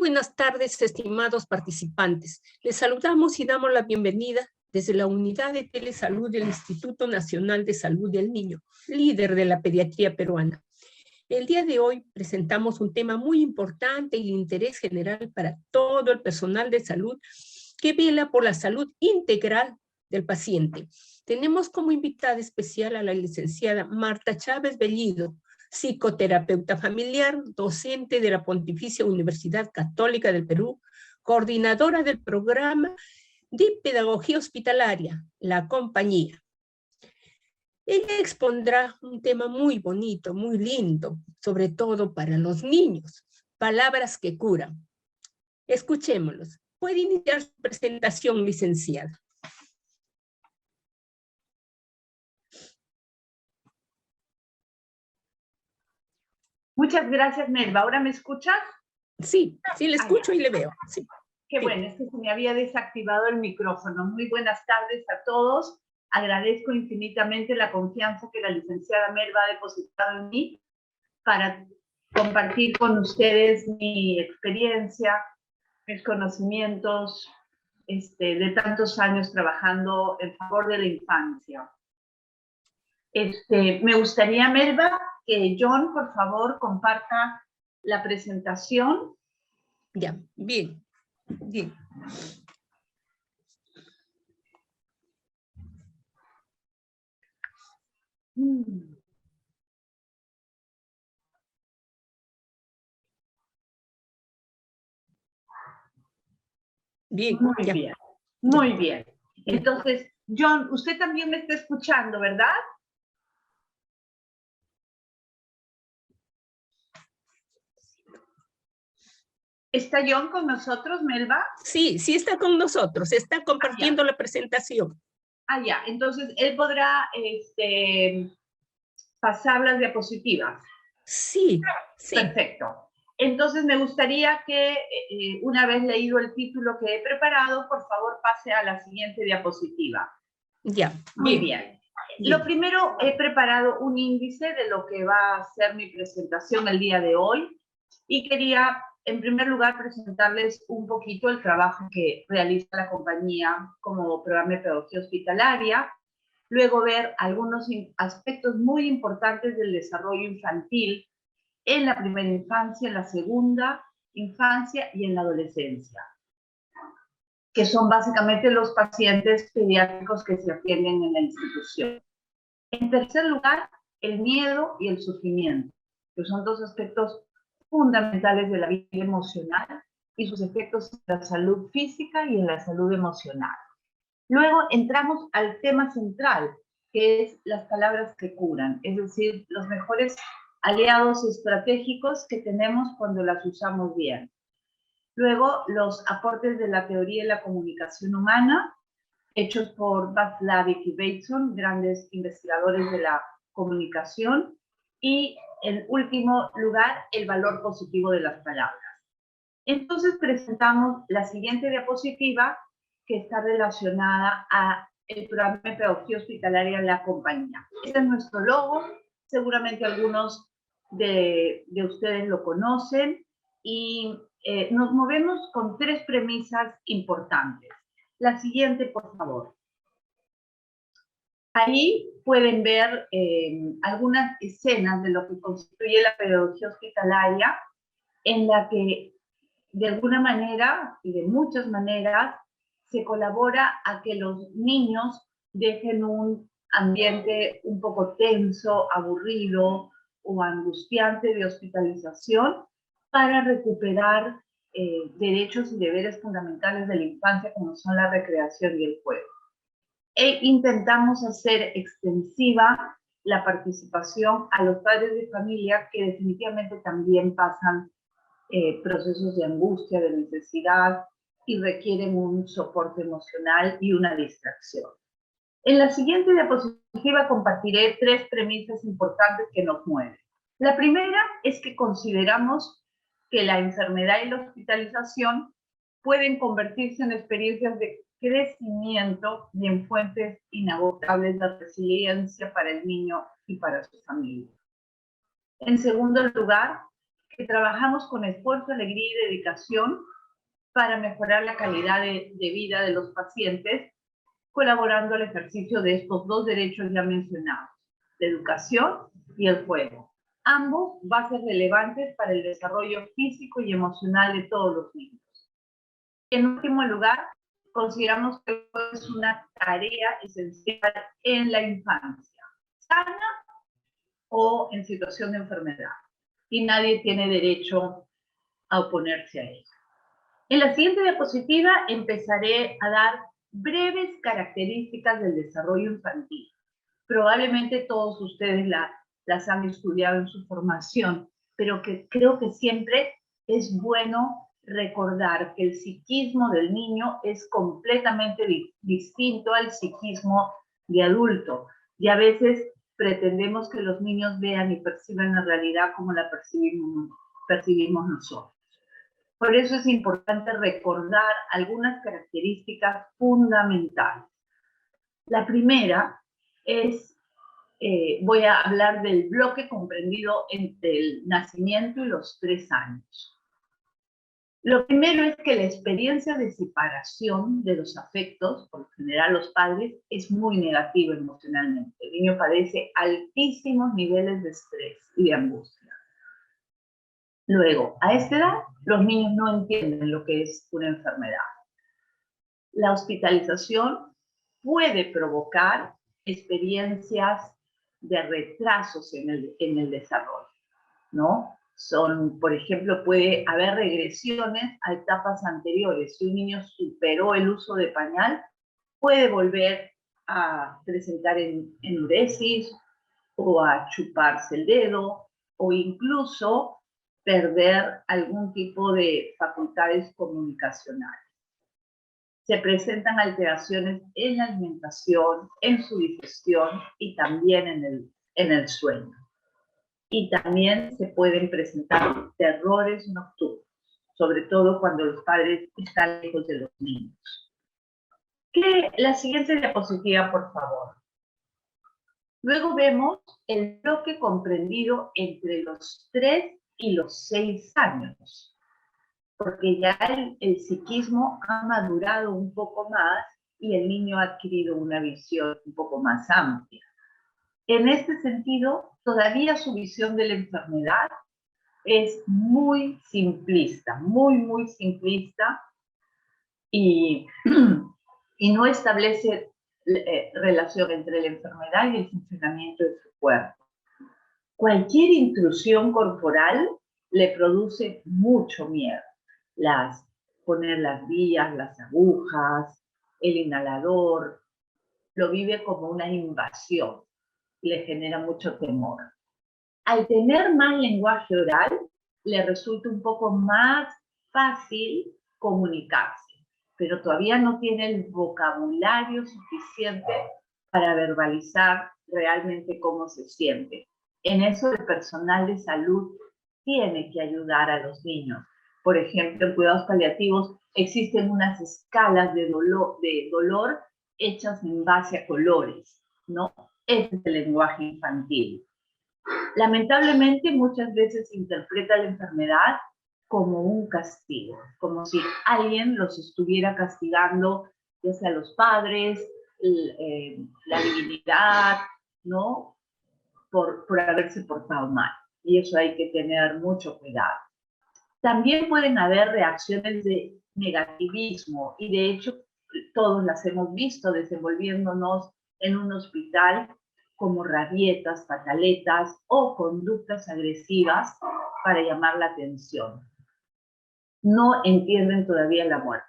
buenas tardes, estimados participantes. Les saludamos y damos la bienvenida desde la Unidad de Telesalud del Instituto Nacional de Salud del Niño, líder de la pediatría peruana. El día de hoy presentamos un tema muy importante y de interés general para todo el personal de salud que vela por la salud integral del paciente. Tenemos como invitada especial a la licenciada Marta Chávez Bellido, psicoterapeuta familiar, docente de la Pontificia Universidad Católica del Perú, coordinadora del programa de pedagogía hospitalaria, La Compañía. Ella expondrá un tema muy bonito, muy lindo, sobre todo para los niños, palabras que curan. Escuchémoslos. Puede iniciar su presentación, licenciada. Muchas gracias, Melba. ¿Ahora me escuchas? Sí, sí, le escucho y le veo. Sí. Qué bueno, es que se me había desactivado el micrófono. Muy buenas tardes a todos. Agradezco infinitamente la confianza que la licenciada Melba ha depositado en mí para compartir con ustedes mi experiencia, mis conocimientos de tantos años trabajando en favor de la infancia. Me gustaría, Melba, que John, por favor, comparta la presentación. Ya, bien, bien. Bien, muy ya. bien, muy bien. Entonces, John, usted también me está escuchando, ¿verdad? ¿Está John con nosotros, Melba? Sí, sí está con nosotros, está compartiendo la presentación. Ah, ya, entonces él podrá pasar las diapositivas. Sí, sí. Perfecto. Entonces me gustaría que una vez leído el título que he preparado, por favor pase a la siguiente diapositiva. Ya, muy bien. Lo primero, he preparado un índice de lo que va a ser mi presentación el día de hoy y quería, en primer lugar, presentarles un poquito el trabajo que realiza la compañía como programa de pedagogía hospitalaria, luego ver algunos aspectos muy importantes del desarrollo infantil en la primera infancia, en la segunda infancia y en la adolescencia, que son básicamente los pacientes pediátricos que se atienden en la institución. En tercer lugar, el miedo y el sufrimiento, que son dos aspectos fundamentales de la vida emocional y sus efectos en la salud física y en la salud emocional. Luego entramos al tema central, que es las palabras que curan, es decir, los mejores aliados estratégicos que tenemos cuando las usamos bien. Luego, los aportes de la teoría de la comunicación humana, hechos por Václavic y Bateson, grandes investigadores de la comunicación. Y, en último lugar, el valor positivo de las palabras. Entonces, presentamos la siguiente diapositiva, que está relacionada a el programa de pedagogía hospitalaria La Compañía. Este es nuestro logo, seguramente algunos de ustedes lo conocen, y nos movemos con tres premisas importantes. La siguiente, por favor. Ahí pueden ver algunas escenas de lo que constituye la pedagogía hospitalaria, en la que de alguna manera y de muchas maneras se colabora a que los niños dejen un ambiente un poco tenso, aburrido o angustiante de hospitalización para recuperar derechos y deberes fundamentales de la infancia, como son la recreación y el juego. Intentamos hacer extensiva la participación a los padres de familia, que definitivamente también pasan procesos de angustia, de necesidad, y requieren un soporte emocional y una distracción. En la siguiente diapositiva compartiré tres premisas importantes que nos mueven. La primera es que consideramos que la enfermedad y la hospitalización pueden convertirse en experiencias de crecimiento y en fuentes inagotables de resiliencia para el niño y para su familia. En segundo lugar, que trabajamos con esfuerzo, alegría y dedicación para mejorar la calidad de vida de los pacientes, colaborando al ejercicio de estos dos derechos ya mencionados, la educación y el juego. Ambos bases relevantes para el desarrollo físico y emocional de todos los niños. En último lugar, consideramos que es una tarea esencial en la infancia, sana o en situación de enfermedad, y nadie tiene derecho a oponerse a ello. En la siguiente diapositiva empezaré a dar breves características del desarrollo infantil. Probablemente todos ustedes las han estudiado en su formación, pero que creo que siempre es bueno recordar que el psiquismo del niño es completamente distinto al psiquismo de adulto. Y a veces pretendemos que los niños vean y perciban la realidad como la percibimos nosotros. Por eso es importante recordar algunas características fundamentales. La primera es, voy a hablar del bloque comprendido entre el nacimiento y los 3 años. Lo primero es que la experiencia de separación de los afectos, por lo general los padres, es muy negativa emocionalmente. El niño padece altísimos niveles de estrés y de angustia. Luego, a esta edad, los niños no entienden lo que es una enfermedad. La hospitalización puede provocar experiencias de retrasos en el desarrollo, ¿no? Por ejemplo, puede haber regresiones a etapas anteriores. Si un niño superó el uso de pañal, puede volver a presentar enuresis o a chuparse el dedo o incluso perder algún tipo de facultades comunicacionales. Se presentan alteraciones en la alimentación, en su digestión y también en el sueño. Y también se pueden presentar terrores nocturnos, sobre todo cuando los padres están lejos de los niños. La siguiente diapositiva, por favor. Luego vemos el bloque comprendido entre los 3 y los 6 años, porque ya el psiquismo ha madurado un poco más y el niño ha adquirido una visión un poco más amplia. En este sentido, todavía su visión de la enfermedad es muy simplista, muy simplista, y no establece relación entre la enfermedad y el funcionamiento de su cuerpo. Cualquier intrusión corporal le produce mucho miedo. Poner las vías, las agujas, el inhalador, lo vive como una invasión, le genera mucho temor. Al tener más lenguaje oral, le resulta un poco más fácil comunicarse, pero todavía no tiene el vocabulario suficiente para verbalizar realmente cómo se siente. En eso el personal de salud tiene que ayudar a los niños. Por ejemplo, en cuidados paliativos existen unas escalas de dolor hechas en base a colores, ¿no? Ese es el lenguaje infantil. Lamentablemente, muchas veces se interpreta la enfermedad como un castigo, como si alguien los estuviera castigando, ya sea los padres, la divinidad, ¿no? Por haberse portado mal. Y eso hay que tener mucho cuidado. También pueden haber reacciones de negativismo, y de hecho todos las hemos visto desenvolviéndonos en un hospital, como rabietas, pataletas o conductas agresivas para llamar la atención. No entienden todavía la muerte.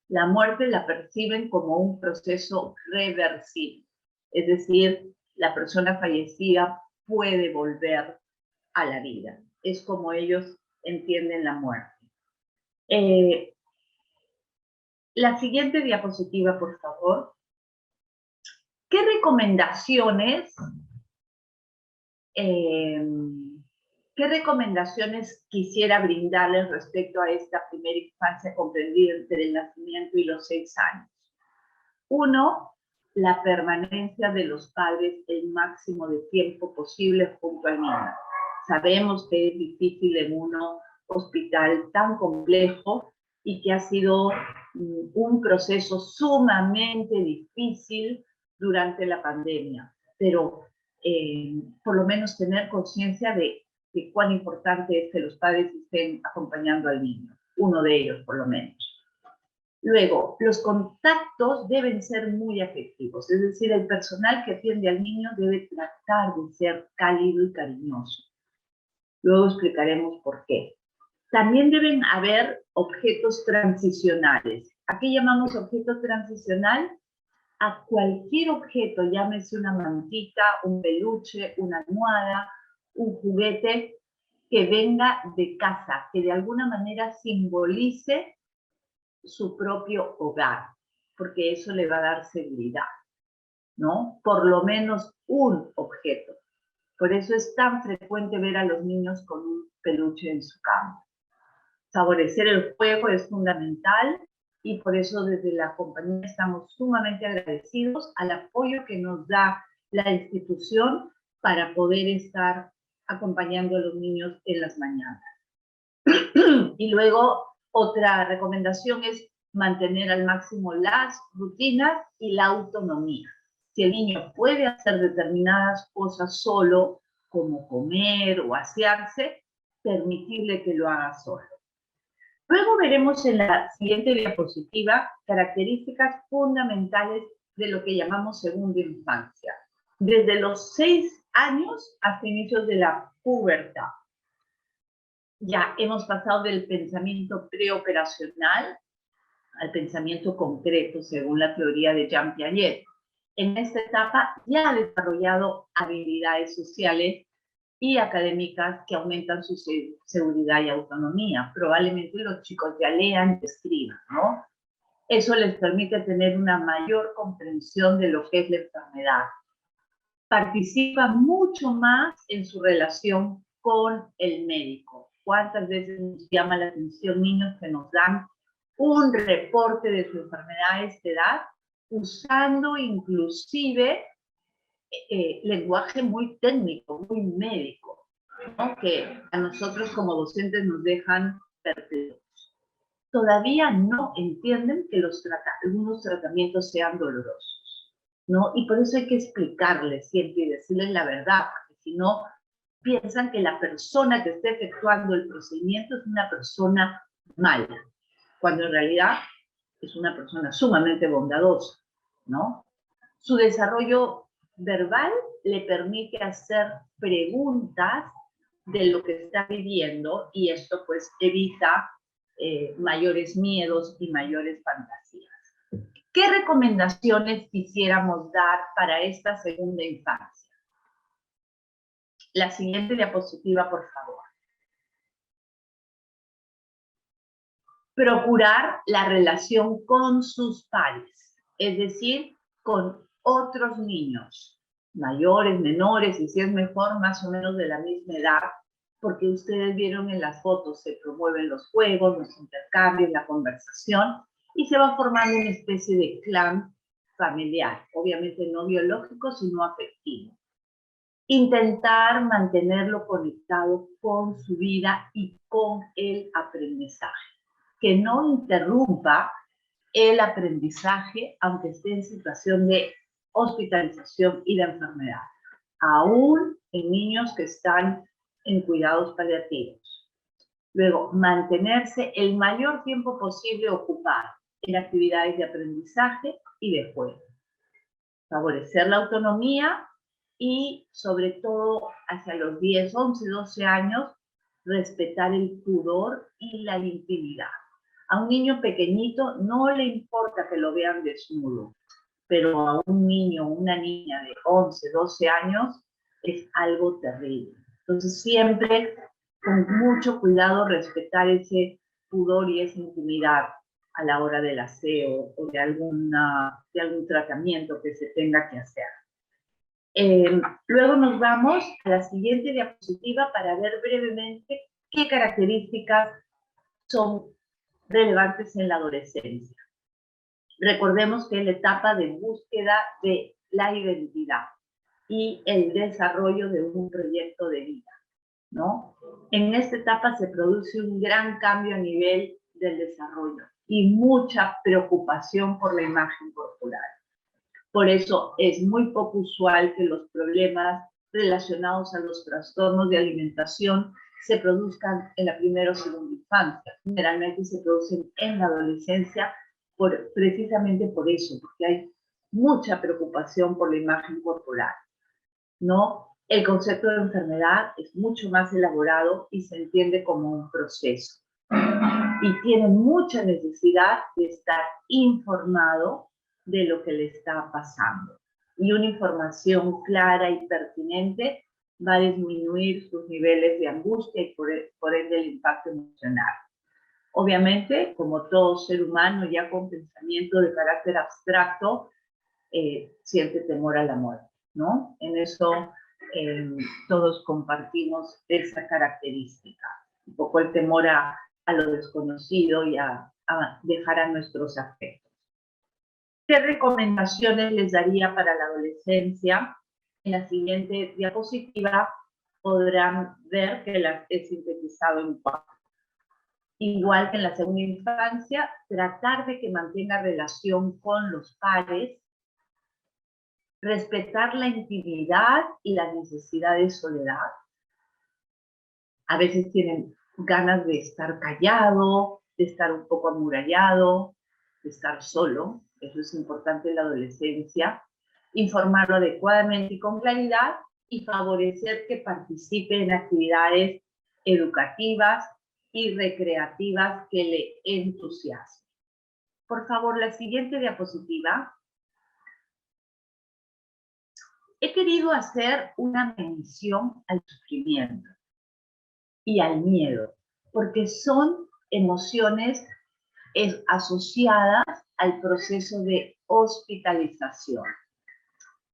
La muerte la perciben como un proceso reversible, es decir, la persona fallecida puede volver a la vida. Es como ellos entienden la muerte. La siguiente diapositiva, por favor. ¿Qué recomendaciones quisiera brindarles respecto a esta primera infancia comprendida entre el nacimiento y los 6 años? 1, la permanencia de los padres el máximo de tiempo posible junto al niño. Sabemos que es difícil en un hospital tan complejo y que ha sido un proceso sumamente difícil durante la pandemia, pero por lo menos tener conciencia de cuán importante es que los padres estén acompañando al niño, uno de ellos por lo menos. Luego, los contactos deben ser muy afectivos, es decir, el personal que atiende al niño debe tratar de ser cálido y cariñoso. Luego explicaremos por qué. También deben haber objetos transicionales. ¿A qué llamamos objeto transicional? A cualquier objeto, llámese una mantita, un peluche, una almohada, un juguete, que venga de casa, que de alguna manera simbolice su propio hogar, porque eso le va a dar seguridad, ¿no? Por lo menos un objeto. Por eso es tan frecuente ver a los niños con un peluche en su cama. Favorecer el juego es fundamental y por eso desde la compañía estamos sumamente agradecidos al apoyo que nos da la institución para poder estar acompañando a los niños en las mañanas. Y luego otra recomendación es mantener al máximo las rutinas y la autonomía. Si el niño puede hacer determinadas cosas solo, como comer o asearse, permitirle que lo haga solo. Luego veremos en la siguiente diapositiva características fundamentales de lo que llamamos segunda infancia, desde los 6 años hasta inicios de la pubertad. Ya hemos pasado del pensamiento preoperacional al pensamiento concreto, según la teoría de Jean Piaget. En esta etapa ya ha desarrollado habilidades sociales y académicas que aumentan su seguridad y autonomía. Probablemente los chicos ya lean y escriban, ¿no? Eso les permite tener una mayor comprensión de lo que es la enfermedad. Participa mucho más en su relación con el médico. ¿Cuántas veces nos llama la atención niños que nos dan un reporte de su enfermedad a esta edad, usando inclusive lenguaje muy técnico, muy médico, ¿no? Que a nosotros como docentes nos dejan perplejos. Todavía no entienden que algunos tratamientos sean dolorosos, ¿no? Y por eso hay que explicarles siempre y decirles la verdad, porque si no, piensan que la persona que está efectuando el procedimiento es una persona mala, cuando en realidad es una persona sumamente bondadosa, ¿no? Su desarrollo verbal le permite hacer preguntas de lo que está viviendo y esto pues evita mayores miedos y mayores fantasías. ¿Qué recomendaciones quisiéramos dar para esta segunda infancia? La siguiente diapositiva, por favor. Procurar la relación con sus pares, es decir, con otros niños, mayores, menores, y si es mejor, más o menos de la misma edad, porque ustedes vieron en las fotos, se promueven los juegos, los intercambios, la conversación, y se va formando una especie de clan familiar, obviamente no biológico, sino afectivo. Intentar mantenerlo conectado con su vida y con el aprendizaje, que no interrumpa el aprendizaje, aunque esté en situación de hospitalización y de enfermedad, aún en niños que están en cuidados paliativos. Luego, mantenerse el mayor tiempo posible ocupado en actividades de aprendizaje y de juego. Favorecer la autonomía y, sobre todo, hacia los 10, 11, 12 años, respetar el pudor y la intimidad. A un niño pequeñito no le importa que lo vean desnudo, pero a un niño o una niña de 11, 12 años es algo terrible. Entonces siempre con mucho cuidado respetar ese pudor y esa intimidad a la hora del aseo o de algún tratamiento que se tenga que hacer. Luego nos vamos a la siguiente diapositiva para ver brevemente qué características son relevantes en la adolescencia. Recordemos que es la etapa de búsqueda de la identidad y el desarrollo de un proyecto de vida, ¿no? En esta etapa se produce un gran cambio a nivel del desarrollo y mucha preocupación por la imagen corporal. Por eso es muy poco usual que los problemas relacionados a los trastornos de alimentación se produzcan en la primera o segunda infancia. Generalmente se producen en la adolescencia precisamente por eso, porque hay mucha preocupación por la imagen corporal, ¿no? El concepto de enfermedad es mucho más elaborado y se entiende como un proceso. Y tiene mucha necesidad de estar informado de lo que le está pasando. Y una información clara y pertinente va a disminuir sus niveles de angustia y por ende el impacto emocional. Obviamente, como todo ser humano ya con pensamiento de carácter abstracto, siente temor a la muerte, ¿no? En eso todos compartimos esa característica. Un poco el temor a lo desconocido y a dejar a nuestros afectos. ¿Qué recomendaciones les daría para la adolescencia? En la siguiente diapositiva podrán ver que las he sintetizado en 4. Igual que en la segunda infancia, tratar de que mantenga relación con los pares, respetar la intimidad y la necesidad de soledad. A veces tienen ganas de estar callado, de estar un poco amurallado, de estar solo. Eso es importante en la adolescencia. Informarlo adecuadamente y con claridad y favorecer que participe en actividades educativas y recreativas que le entusiasmen. Por favor, la siguiente diapositiva. He querido hacer una mención al sufrimiento y al miedo, porque son emociones asociadas al proceso de hospitalización.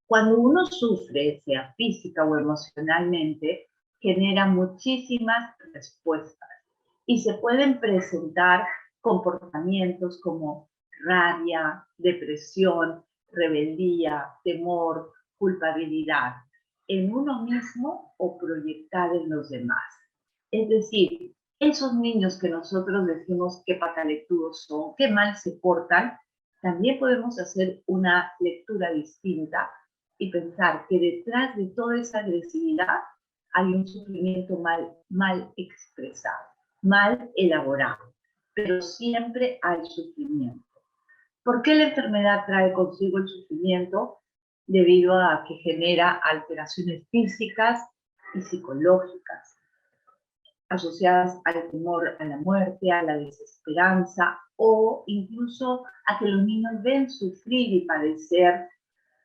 Cuando uno sufre, sea física o emocionalmente, genera muchísimas respuestas y se pueden presentar comportamientos como rabia, depresión, rebeldía, temor, culpabilidad en uno mismo o proyectada en los demás. Es decir, esos niños que nosotros decimos qué pataletudos son, qué mal se portan, también podemos hacer una lectura distinta y pensar que detrás de toda esa agresividad hay un sufrimiento mal expresado, mal elaborado, pero siempre hay sufrimiento. ¿Por qué la enfermedad trae consigo el sufrimiento? Debido a que genera alteraciones físicas y psicológicas, asociadas al temor a la muerte, a la desesperanza o incluso a que los niños ven sufrir y padecer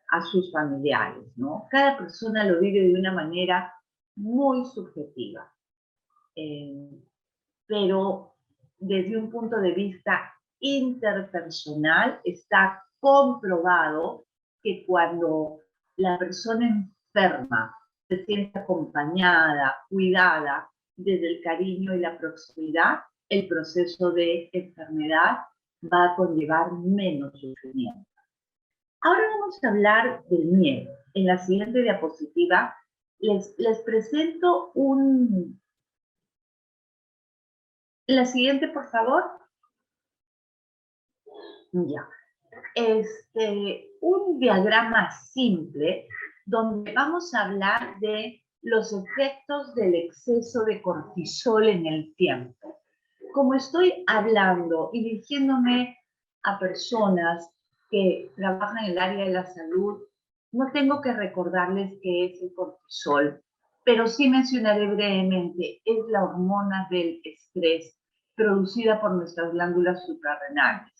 a sus familiares, ¿no? Cada persona lo vive de una manera muy subjetiva, pero desde un punto de vista interpersonal está comprobado que cuando la persona enferma se siente acompañada, cuidada desde el cariño y la proximidad, el proceso de enfermedad va a conllevar menos sufrimiento. Ahora vamos a hablar del miedo. En la siguiente diapositiva les presento la siguiente, por favor. Ya. Un diagrama simple donde vamos a hablar de los efectos del exceso de cortisol en el tiempo. Como estoy hablando y dirigiéndome a personas que trabajan en el área de la salud, no tengo que recordarles qué es el cortisol, pero sí mencionaré brevemente, es la hormona del estrés producida por nuestras glándulas suprarrenales.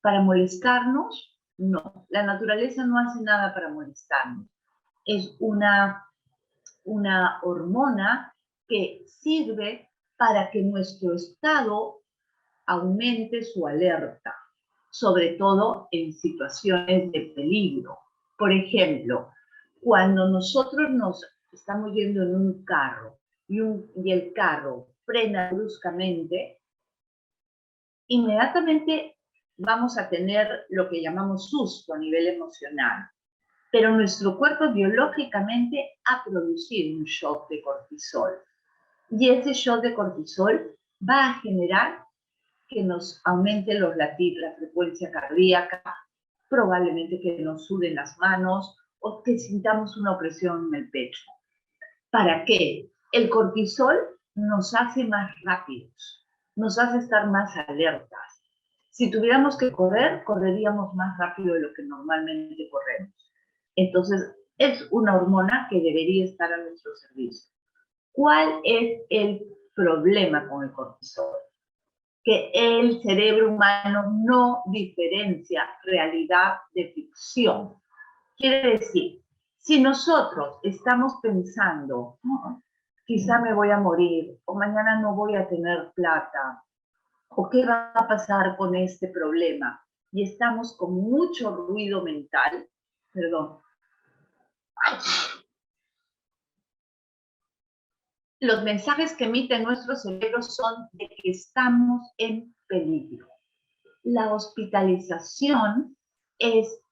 ¿Para molestarnos? No, la naturaleza no hace nada para molestarnos. Es una hormona que sirve para que nuestro estado aumente su alerta, sobre todo en situaciones de peligro. Por ejemplo, cuando nosotros nos estamos yendo en un carro y el carro frena bruscamente, inmediatamente vamos a tener lo que llamamos susto a nivel emocional, pero nuestro cuerpo biológicamente ha producido un shock de cortisol. Y ese shot de cortisol va a generar que nos aumente los latidos, la frecuencia cardíaca, probablemente que nos suden las manos o que sintamos una opresión en el pecho. ¿Para qué? El cortisol nos hace más rápidos, nos hace estar más alertas. Si tuviéramos que correr, correríamos más rápido de lo que normalmente corremos. Entonces, es una hormona que debería estar a nuestro servicio. ¿Cuál es el problema con el cortisol? Que el cerebro humano no diferencia realidad de ficción. Quiere decir, si nosotros estamos pensando, oh, quizá me voy a morir, o mañana no voy a tener plata, o qué va a pasar con este problema, y estamos con mucho ruido mental, perdón, los mensajes que emiten nuestros cerebros son de que estamos en peligro. La hospitalización es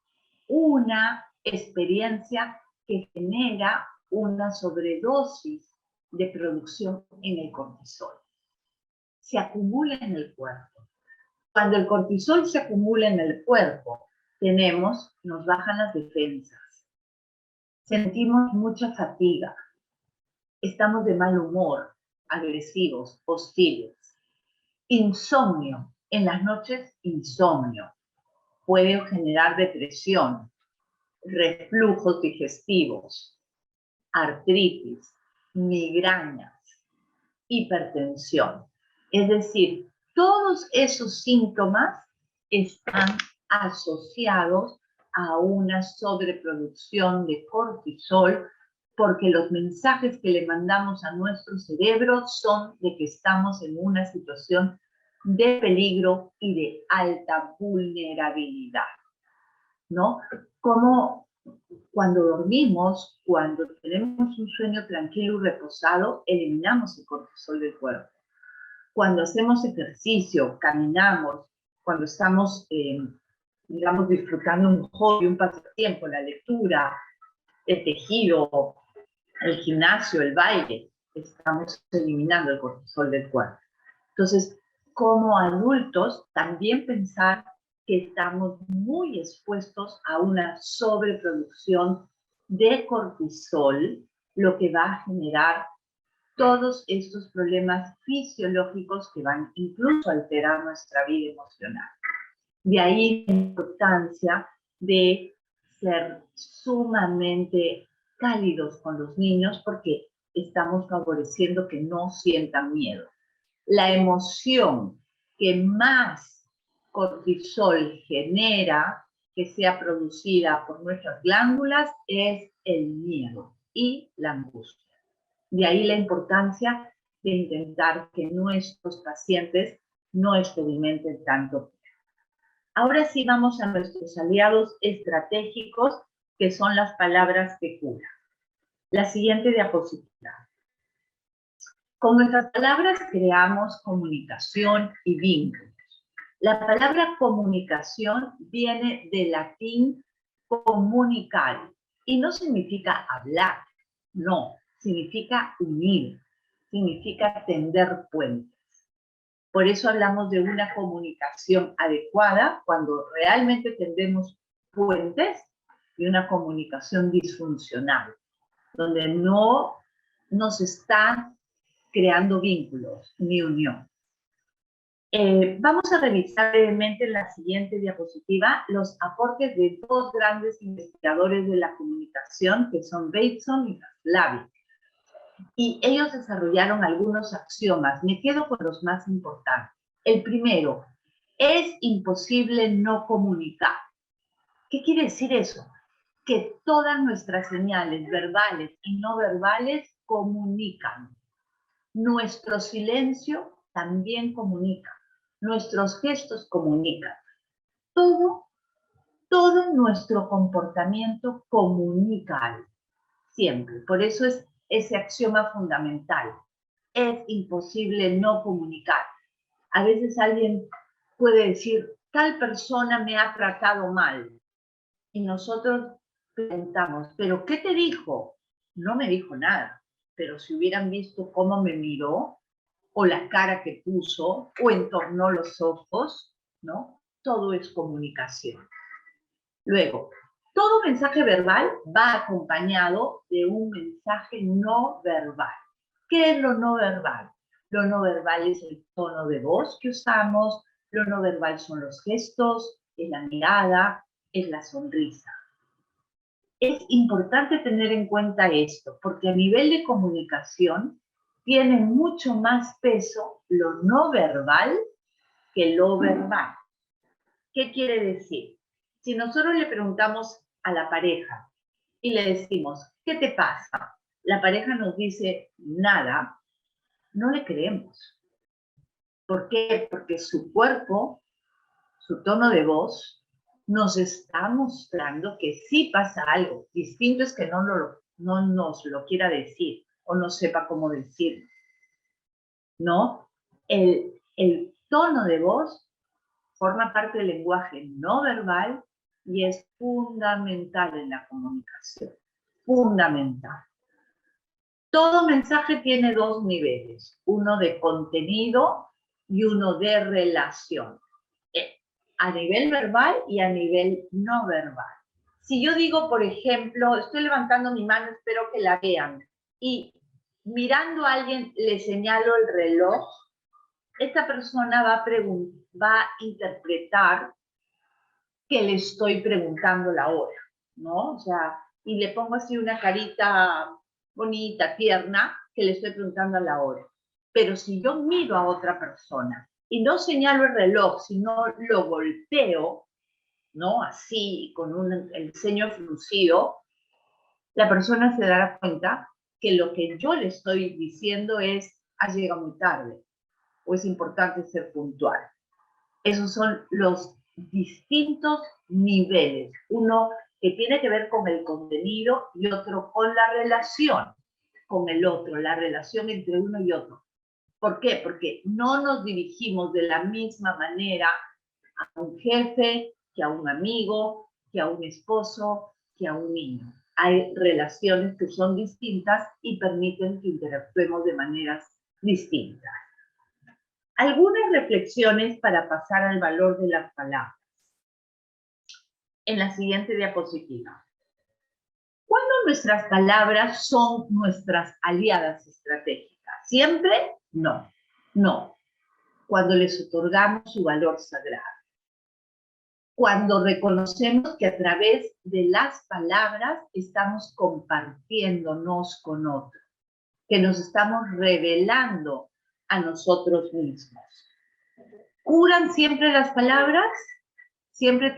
una experiencia que genera una sobredosis de producción en el cortisol. Se acumula en el cuerpo. Cuando el cortisol se acumula en el cuerpo, nos bajan las defensas, sentimos mucha fatiga, estamos de mal humor, agresivos, hostiles. Insomnio, en las noches insomnio, puede generar depresión, reflujos digestivos, artritis, migrañas, hipertensión. Es decir, todos esos síntomas están asociados a una sobreproducción de cortisol porque los mensajes que le mandamos a nuestro cerebro son de que estamos en una situación de peligro y de alta vulnerabilidad, ¿no? Como cuando dormimos, cuando tenemos un sueño tranquilo y reposado, eliminamos el cortisol del cuerpo. Cuando hacemos ejercicio, caminamos, cuando estamos, digamos, disfrutando un hobby, un pasatiempo, la lectura, el tejido, el gimnasio, el baile, estamos eliminando el cortisol del cuerpo. Entonces, como adultos, también pensar que estamos muy expuestos a una sobreproducción de cortisol, lo que va a generar todos estos problemas fisiológicos que van incluso a alterar nuestra vida emocional. De ahí la importancia de ser sumamente cálidos con los niños porque estamos favoreciendo que no sientan miedo. La emoción que más cortisol genera, que sea producida por nuestras glándulas, es el miedo y la angustia. De ahí la importancia de intentar que nuestros pacientes no experimenten tanto. Ahora sí vamos a nuestros aliados estratégicos, que son las palabras que curan. La siguiente diapositiva. Con nuestras palabras creamos comunicación y vínculos. La palabra comunicación viene del latín comunicar y no significa hablar, no, significa unir, significa tender puentes. Por eso hablamos de una comunicación adecuada cuando realmente tendemos puentes y una comunicación disfuncional, donde no nos está creando vínculos ni unión. Vamos a revisar brevemente en la siguiente diapositiva los aportes de dos grandes investigadores de la comunicación, que son Bateson y Lavie. Y ellos desarrollaron algunos axiomas. Me quedo con los más importantes. El primero, es imposible no comunicar. ¿Qué quiere decir eso? Que todas nuestras señales verbales y no verbales comunican. Nuestro silencio también comunica. Nuestros gestos comunican. Todo nuestro comportamiento comunica algo. Siempre. Por eso es ese axioma fundamental. Es imposible no comunicar. A veces alguien puede decir, tal persona me ha tratado mal. Y nosotros preguntamos, ¿pero qué te dijo? No me dijo nada, pero si hubieran visto cómo me miró, o la cara que puso, o entornó los ojos, ¿no? Todo es comunicación. Luego, todo mensaje verbal va acompañado de un mensaje no verbal. ¿Qué es lo no verbal? Lo no verbal es el tono de voz que usamos, lo no verbal son los gestos, es la mirada, es la sonrisa. Es importante tener en cuenta esto, porque a nivel de comunicación tiene mucho más peso lo no verbal que lo verbal. ¿Qué quiere decir? Si nosotros le preguntamos a la pareja y le decimos, ¿qué te pasa? La pareja nos dice nada, no le creemos. ¿Por qué? Porque su cuerpo, su tono de voz, nos está mostrando que sí pasa algo. Distinto es que no nos lo quiera decir o no sepa cómo decirlo. ¿No? El tono de voz forma parte del lenguaje no verbal y es fundamental en la comunicación. Fundamental. Todo mensaje tiene dos niveles, uno de contenido y uno de relación. A nivel verbal y a nivel no verbal. Si yo digo, por ejemplo, estoy levantando mi mano, espero que la vean, y mirando a alguien le señalo el reloj, esta persona va a interpretar que le estoy preguntando la hora, ¿no? O sea, y le pongo así una carita bonita, tierna, que le estoy preguntando a la hora. Pero si yo miro a otra persona y no señalo el reloj, sino lo golpeo, ¿no? Así, con el ceño fruncido, la persona se dará cuenta que lo que yo le estoy diciendo es, has llegado muy tarde, o es importante ser puntual. Esos son los distintos niveles. Uno que tiene que ver con el contenido y otro con la relación con el otro, la relación entre uno y otro. ¿Por qué? Porque no nos dirigimos de la misma manera a un jefe, que a un amigo, que a un esposo, que a un niño. Hay relaciones que son distintas y permiten que interactuemos de maneras distintas. Algunas reflexiones para pasar al valor de las palabras. En la siguiente diapositiva. ¿Cuándo nuestras palabras son nuestras aliadas estratégicas? ¿Siempre? No. No. Cuando les otorgamos su valor sagrado. Cuando reconocemos que a través de las palabras estamos compartiéndonos con otros, que nos estamos revelando a nosotros mismos. ¿Curan siempre las palabras? ¿Siempre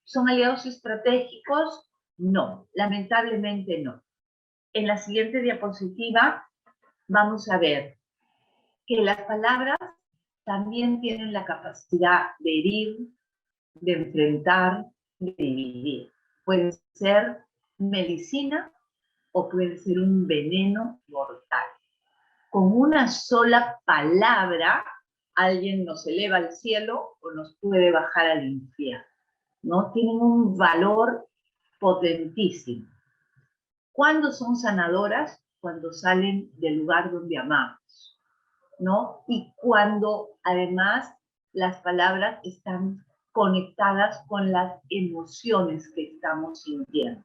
son aliados estratégicos? No, lamentablemente no. En la siguiente diapositiva vamos a ver que las palabras también tienen la capacidad de herir, de enfrentar, de dividir. Pueden ser medicina o pueden ser un veneno mortal. Con una sola palabra, alguien nos eleva al cielo o nos puede bajar al infierno, ¿no? Tienen un valor potentísimo. ¿Cuándo son sanadoras? Cuando salen del lugar donde amamos, ¿no? Y cuando además las palabras están conectadas con las emociones que estamos sintiendo.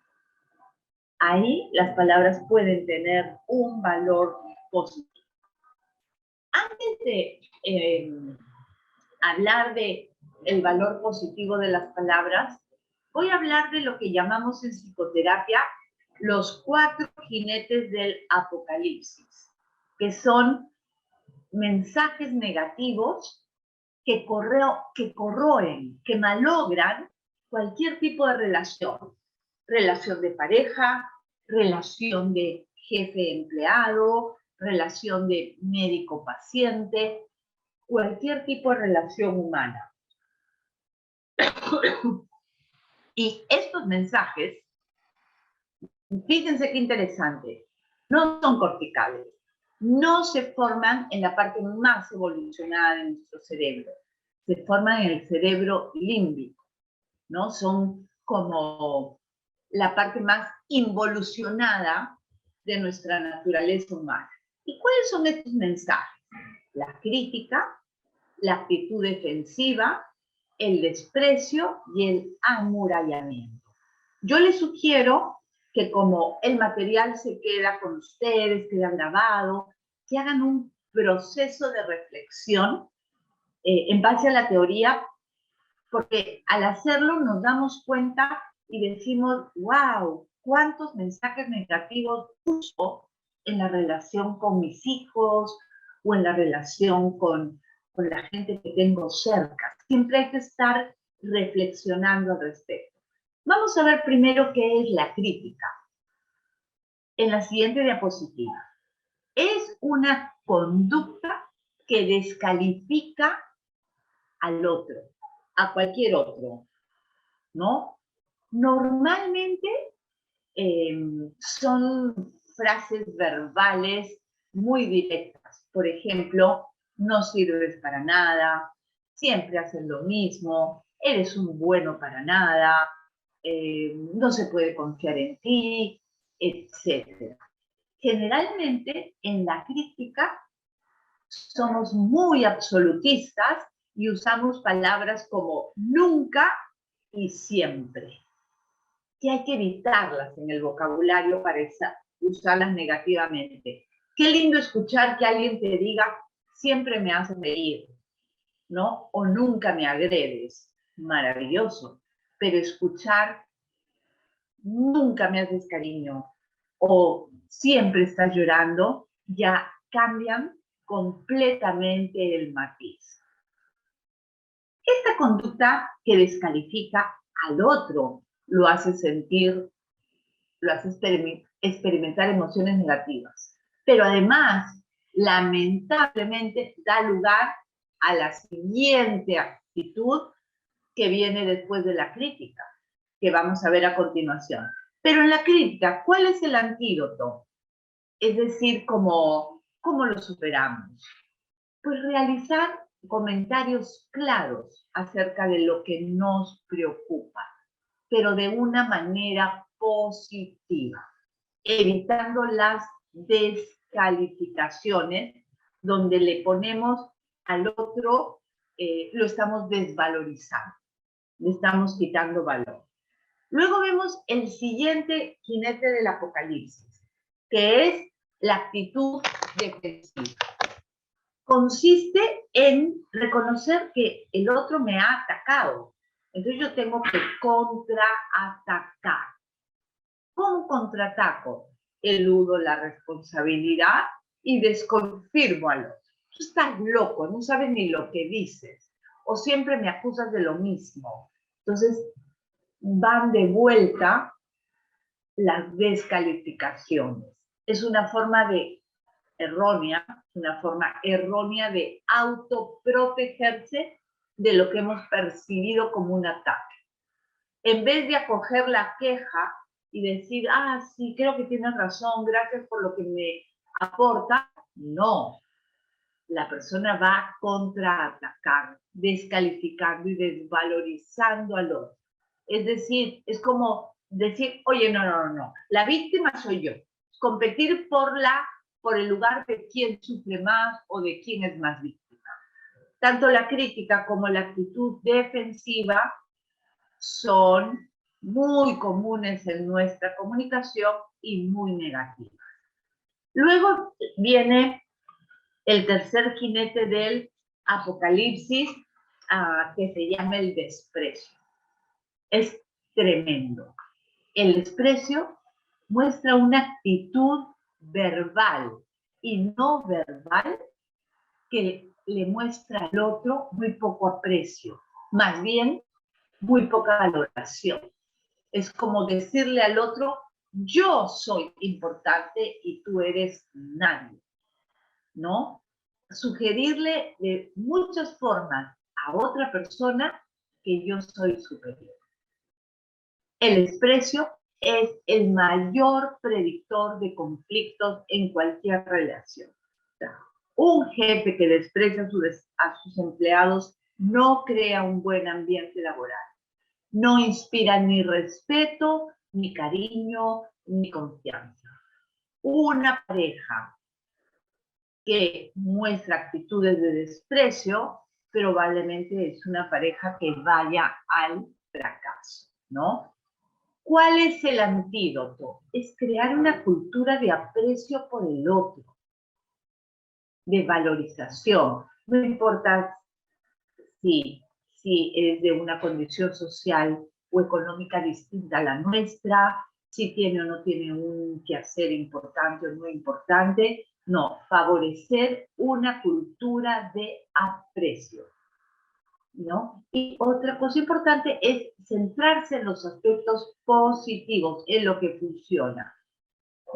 Ahí las palabras pueden tener un valor positivo. Antes de hablar del valor positivo de las palabras, voy a hablar de lo que llamamos en psicoterapia los 4 jinetes del apocalipsis, que son mensajes negativos que corroen, que malogran cualquier tipo de relación. Relación de pareja, relación de jefe-empleado, relación de médico-paciente, cualquier tipo de relación humana. Y estos mensajes, fíjense qué interesante, no son corticales, no se forman en la parte más evolucionada de nuestro cerebro, se forman en el cerebro límbico, ¿no? Son como la parte más involucionada de nuestra naturaleza humana. ¿Y cuáles son estos mensajes? La crítica, la actitud defensiva, el desprecio y el amurallamiento. Yo les sugiero que como el material se queda con ustedes, queda grabado, que hagan un proceso de reflexión en base a la teoría, porque al hacerlo nos damos cuenta y decimos, wow, cuántos mensajes negativos uso en la relación con mis hijos o en la relación con la gente que tengo cerca. Siempre hay que estar reflexionando al respecto. Vamos a ver primero qué es la crítica. En la siguiente diapositiva. Es una conducta que descalifica al otro, a cualquier otro, ¿no? Normalmente son frases verbales muy directas. Por ejemplo, no sirves para nada, siempre haces lo mismo, eres un bueno para nada, no se puede confiar en ti, etc. Generalmente en la crítica somos muy absolutistas y usamos palabras como nunca y siempre, que hay que evitarlas en el vocabulario para usarlas negativamente. Qué lindo escuchar que alguien te diga, siempre me haces reír, ¿no? O nunca me agredes. Maravilloso. Pero escuchar, nunca me haces cariño, o siempre estás llorando, ya cambian completamente el matiz. Esta conducta que descalifica al otro lo hace sentir, lo hace experimentar emociones negativas. Pero además, lamentablemente, da lugar a la siguiente actitud que viene después de la crítica, que vamos a ver a continuación. Pero en la crítica, ¿cuál es el antídoto? Es decir, ¿cómo lo superamos? Pues realizar comentarios claros acerca de lo que nos preocupa, pero de una manera positiva, evitando las descalificaciones donde le ponemos al otro, lo estamos desvalorizando, le estamos quitando valor. Luego vemos el siguiente jinete del apocalipsis, que es la actitud defensiva. Consiste en reconocer que el otro me ha atacado. Entonces yo tengo que contraatacar. ¿Cómo contraataco? Eludo la responsabilidad y desconfirmo al otro. Tú estás loco, no sabes ni lo que dices. O siempre me acusas de lo mismo. Entonces van de vuelta las descalificaciones. Es una forma errónea de autoprotegerse de lo que hemos percibido como un ataque. En vez de acoger la queja y decir, sí, creo que tienes razón, gracias por lo que me aporta, no. La persona va a contraatacar, descalificando y desvalorizando al otro. Es decir, es como decir, oye, no, la víctima soy yo. Competir por el lugar de quién sufre más o de quién es más víctima. Tanto la crítica como la actitud defensiva son muy comunes en nuestra comunicación y muy negativas. Luego viene el tercer jinete del apocalipsis, que se llama el desprecio. Es tremendo. El desprecio muestra una actitud verbal y no verbal que le muestra al otro muy poco aprecio, más bien muy poca valoración. Es como decirle al otro, yo soy importante y tú eres nadie, ¿no? Sugerirle de muchas formas a otra persona que yo soy superior. El desprecio es el mayor predictor de conflictos en cualquier relación. O sea, un jefe que desprecia a sus empleados no crea un buen ambiente laboral. No inspira ni respeto, ni cariño, ni confianza. Una pareja que muestra actitudes de desprecio, probablemente es una pareja que vaya al fracaso, ¿no? ¿Cuál es el antídoto? Es crear una cultura de aprecio por el otro, de valorización. No importa si es de una condición social o económica distinta a la nuestra, si tiene o no tiene un quehacer importante o no importante. No, favorecer una cultura de aprecio, ¿no? Y otra cosa importante es centrarse en los aspectos positivos, en lo que funciona,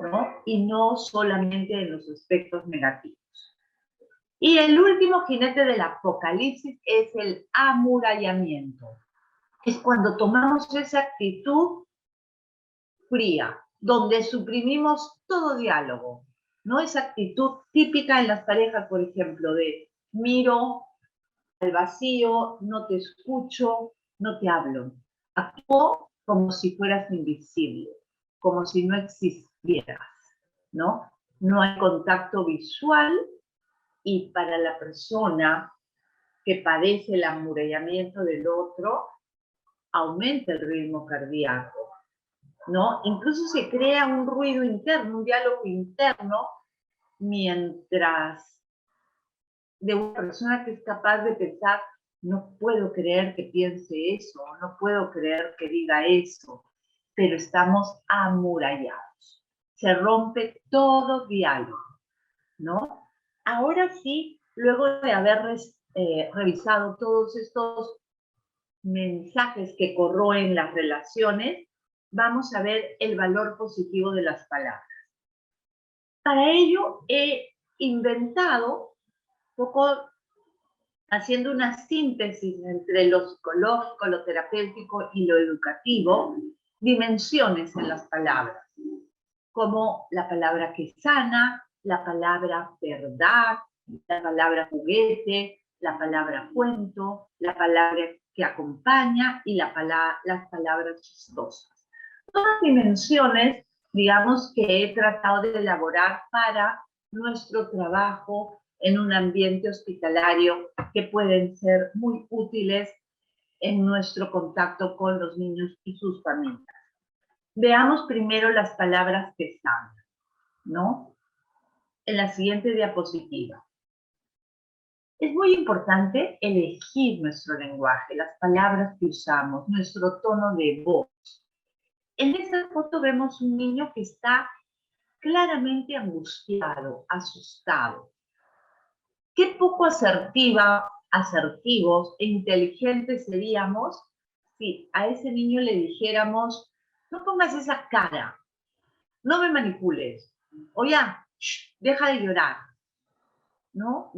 ¿no? Y no solamente en los aspectos negativos. Y el último jinete del apocalipsis es el amurallamiento. Es cuando tomamos esa actitud fría, donde suprimimos todo diálogo, ¿no? Esa actitud típica en las parejas, por ejemplo, de miro al vacío, no te escucho, no te hablo. Actúo como si fueras invisible, como si no existieras, ¿no? No hay contacto visual y para la persona que padece el amurallamiento del otro, aumenta el ritmo cardíaco, ¿no? Incluso se crea un ruido interno, un diálogo interno, mientras de una persona que es capaz de pensar, no puedo creer que piense eso, no puedo creer que diga eso, pero estamos amurallados. Se rompe todo diálogo, ¿no? Ahora sí, luego de haber revisado todos estos mensajes que corroen las relaciones, vamos a ver el valor positivo de las palabras. Para ello he inventado, un poco haciendo una síntesis entre lo psicológico, lo terapéutico y lo educativo, dimensiones en las palabras, como la palabra que sana, la palabra verdad, la palabra juguete, la palabra cuento, la palabra que acompaña y las palabras chistosas. Todas dimensiones, digamos, que he tratado de elaborar para nuestro trabajo en un ambiente hospitalario que pueden ser muy útiles en nuestro contacto con los niños y sus familias. Veamos primero las palabras que sanan, ¿no? En la siguiente diapositiva. Es muy importante elegir nuestro lenguaje, las palabras que usamos, nuestro tono de voz. En esta foto vemos un niño que está claramente angustiado, asustado. Qué poco asertivos e inteligentes seríamos si a ese niño le dijéramos, no pongas esa cara, no me manipules, o ya, deja de llorar. No,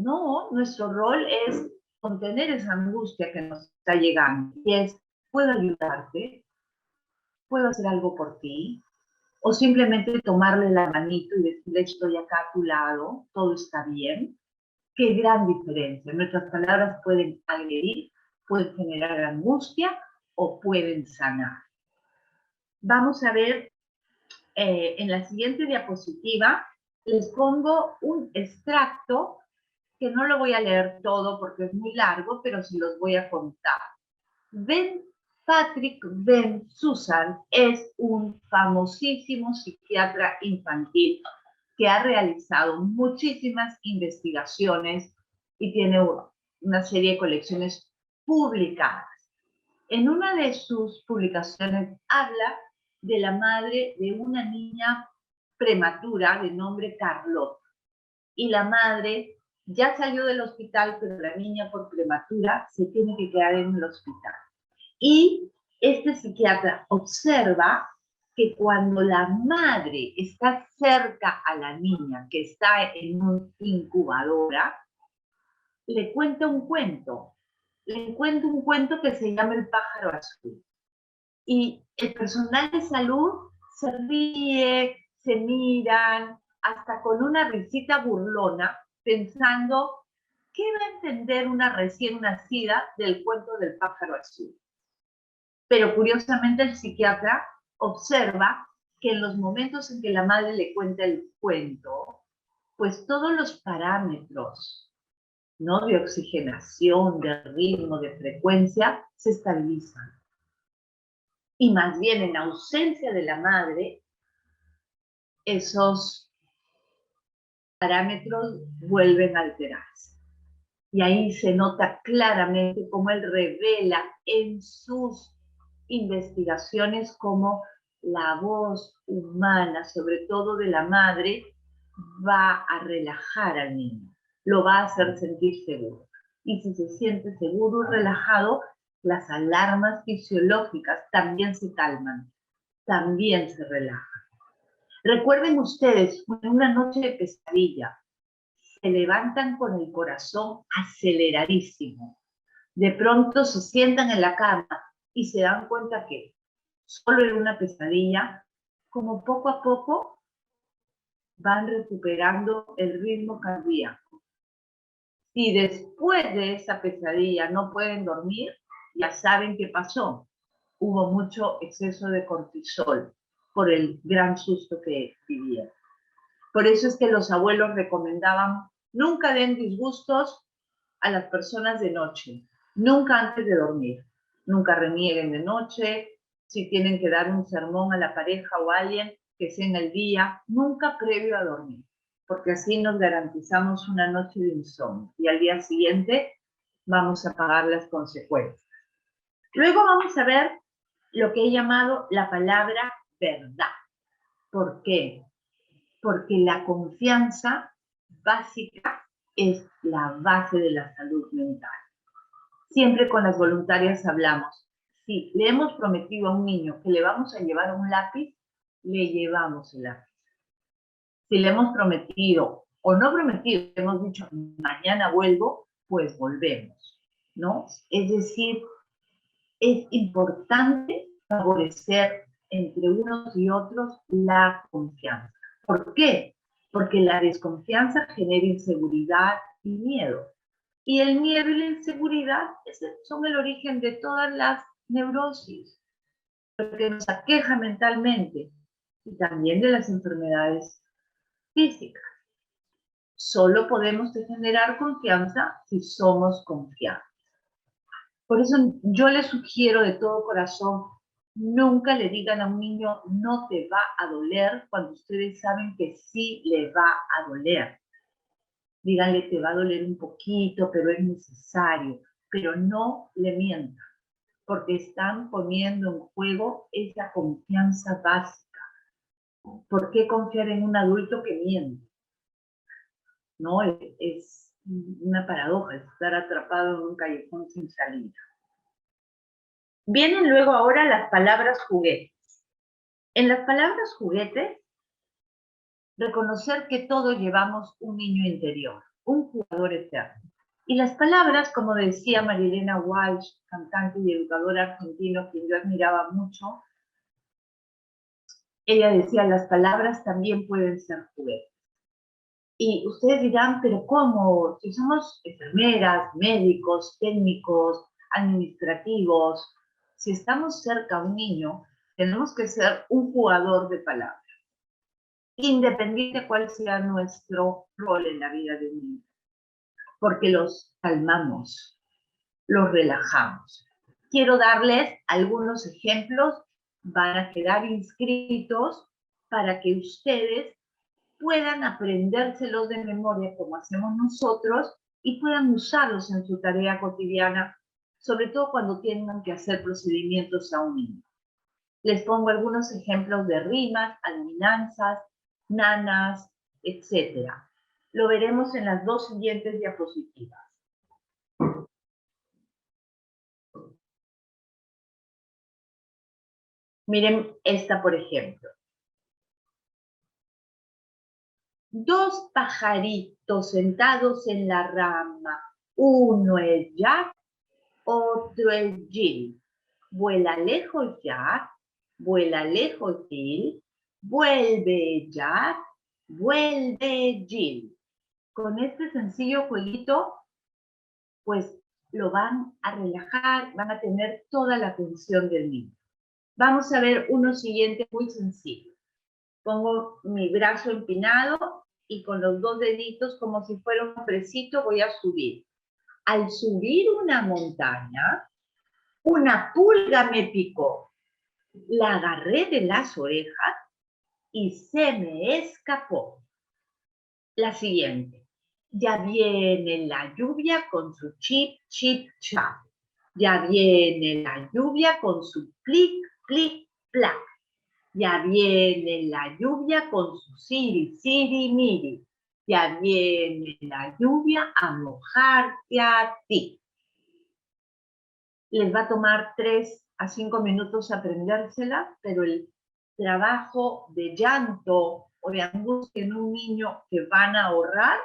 nuestro rol es contener esa angustia que nos está llegando, y es, ¿puedo ayudarte? ¿Puedo hacer algo por ti? O simplemente tomarle la manito y decirle, estoy acá a tu lado, todo está bien. Qué gran diferencia. Nuestras palabras pueden agredir, pueden generar angustia o pueden sanar. Vamos a ver en la siguiente diapositiva, les pongo un extracto que no lo voy a leer todo porque es muy largo, pero sí los voy a contar. Patrick Ben Susan es un famosísimo psiquiatra infantil que ha realizado muchísimas investigaciones y tiene una serie de colecciones publicadas. En una de sus publicaciones habla de la madre de una niña prematura de nombre Carlota. Y la madre ya salió del hospital, pero la niña por prematura se tiene que quedar en el hospital. Y este psiquiatra observa que cuando la madre está cerca a la niña, que está en una incubadora, le cuenta un cuento. Le cuenta un cuento que se llama El pájaro azul. Y el personal de salud se ríe, se miran, hasta con una risita burlona, pensando, ¿qué va a entender una recién nacida del cuento del pájaro azul? Pero curiosamente el psiquiatra observa que en los momentos en que la madre le cuenta el cuento, pues todos los parámetros, ¿no?, de oxigenación, de ritmo, de frecuencia, se estabilizan. Y más bien en ausencia de la madre, esos parámetros vuelven a alterarse. Y ahí se nota claramente cómo él revela en sus investigaciones cómo la voz humana, sobre todo de la madre, va a relajar al niño, lo va a hacer sentir seguro. Y si se siente seguro y relajado, las alarmas fisiológicas también se calman, también se relajan. Recuerden ustedes, en una noche de pesadilla, se levantan con el corazón aceleradísimo. De pronto se sientan en la cama y se dan cuenta que solo era una pesadilla, como poco a poco van recuperando el ritmo cardíaco. Si después de esa pesadilla no pueden dormir, ya saben qué pasó. Hubo mucho exceso de cortisol por el gran susto que vivieron. Por eso es que los abuelos recomendaban: nunca den disgustos a las personas de noche, nunca antes de dormir, nunca renieguen de noche, si tienen que dar un sermón a la pareja o a alguien, que sea en el día, nunca previo a dormir, porque así nos garantizamos una noche de insomnio y al día siguiente vamos a pagar las consecuencias. Luego vamos a ver lo que he llamado la palabra verdad. ¿Por qué? Porque la confianza básica es la base de la salud mental. Siempre con las voluntarias hablamos: si le hemos prometido a un niño que le vamos a llevar un lápiz, le llevamos el lápiz. Si le hemos prometido o no prometido, hemos dicho mañana vuelvo, pues volvemos, ¿no? Es decir, es importante favorecer entre unos y otros la confianza. ¿Por qué? Porque la desconfianza genera inseguridad y miedo. Y el miedo y la inseguridad son el origen de todas las neurosis, lo que nos aqueja mentalmente, y también de las enfermedades físicas. Solo podemos generar confianza si somos confiados. Por eso yo les sugiero de todo corazón: nunca le digan a un niño no te va a doler cuando ustedes saben que sí le va a doler. Díganle te va a doler un poquito, pero es necesario. Pero no le mientan, porque están poniendo en juego esa confianza básica. ¿Por qué confiar en un adulto que miente? No, es una paradoja, estar atrapado en un callejón sin salida. Vienen luego ahora las palabras juguetes. En las palabras juguetes, reconocer que todos llevamos un niño interior, un jugador eterno. Y las palabras, como decía Marilena Walsh, cantante y educadora argentina, quien yo admiraba mucho, ella decía: las palabras también pueden ser juguetes. Y ustedes dirán, pero ¿cómo? Si somos enfermeras, médicos, técnicos, administrativos, si estamos cerca a un niño, tenemos que ser un jugador de palabras, independiente de cuál sea nuestro rol en la vida de un niño, porque los calmamos, los relajamos. Quiero darles algunos ejemplos, van a quedar inscritos para que ustedes puedan aprendérselos de memoria como hacemos nosotros y puedan usarlos en su tarea cotidiana, sobre todo cuando tengan que hacer procedimientos a un niño. Les pongo algunos ejemplos de rimas, adivinanzas, nanas, etc. Lo veremos en las dos siguientes diapositivas. Miren esta, por ejemplo. Dos pajaritos sentados en la rama, uno es Jack, otro es Jill. Vuela lejos Jack, vuela lejos Jill, vuelve Jack, vuelve Jill. Con este sencillo jueguito, pues lo van a relajar, van a tener toda la atención del niño. Vamos a ver uno siguiente muy sencillo. pongo mi brazo empinado y con los dos deditos, como si fuera un hombrecito, voy a subir. Al subir una montaña, una pulga me picó. La agarré de las orejas y se me escapó. La siguiente. Ya viene la lluvia con su chip, chip, chap. Ya viene la lluvia con su clic, clic, plac. Ya viene la lluvia con su siri, siri, miri. Ya viene la lluvia a mojarte a ti. Les va a tomar 3 a 5 minutos aprendérsela, pero el trabajo de llanto o de angustia en un niño que van a ahorrar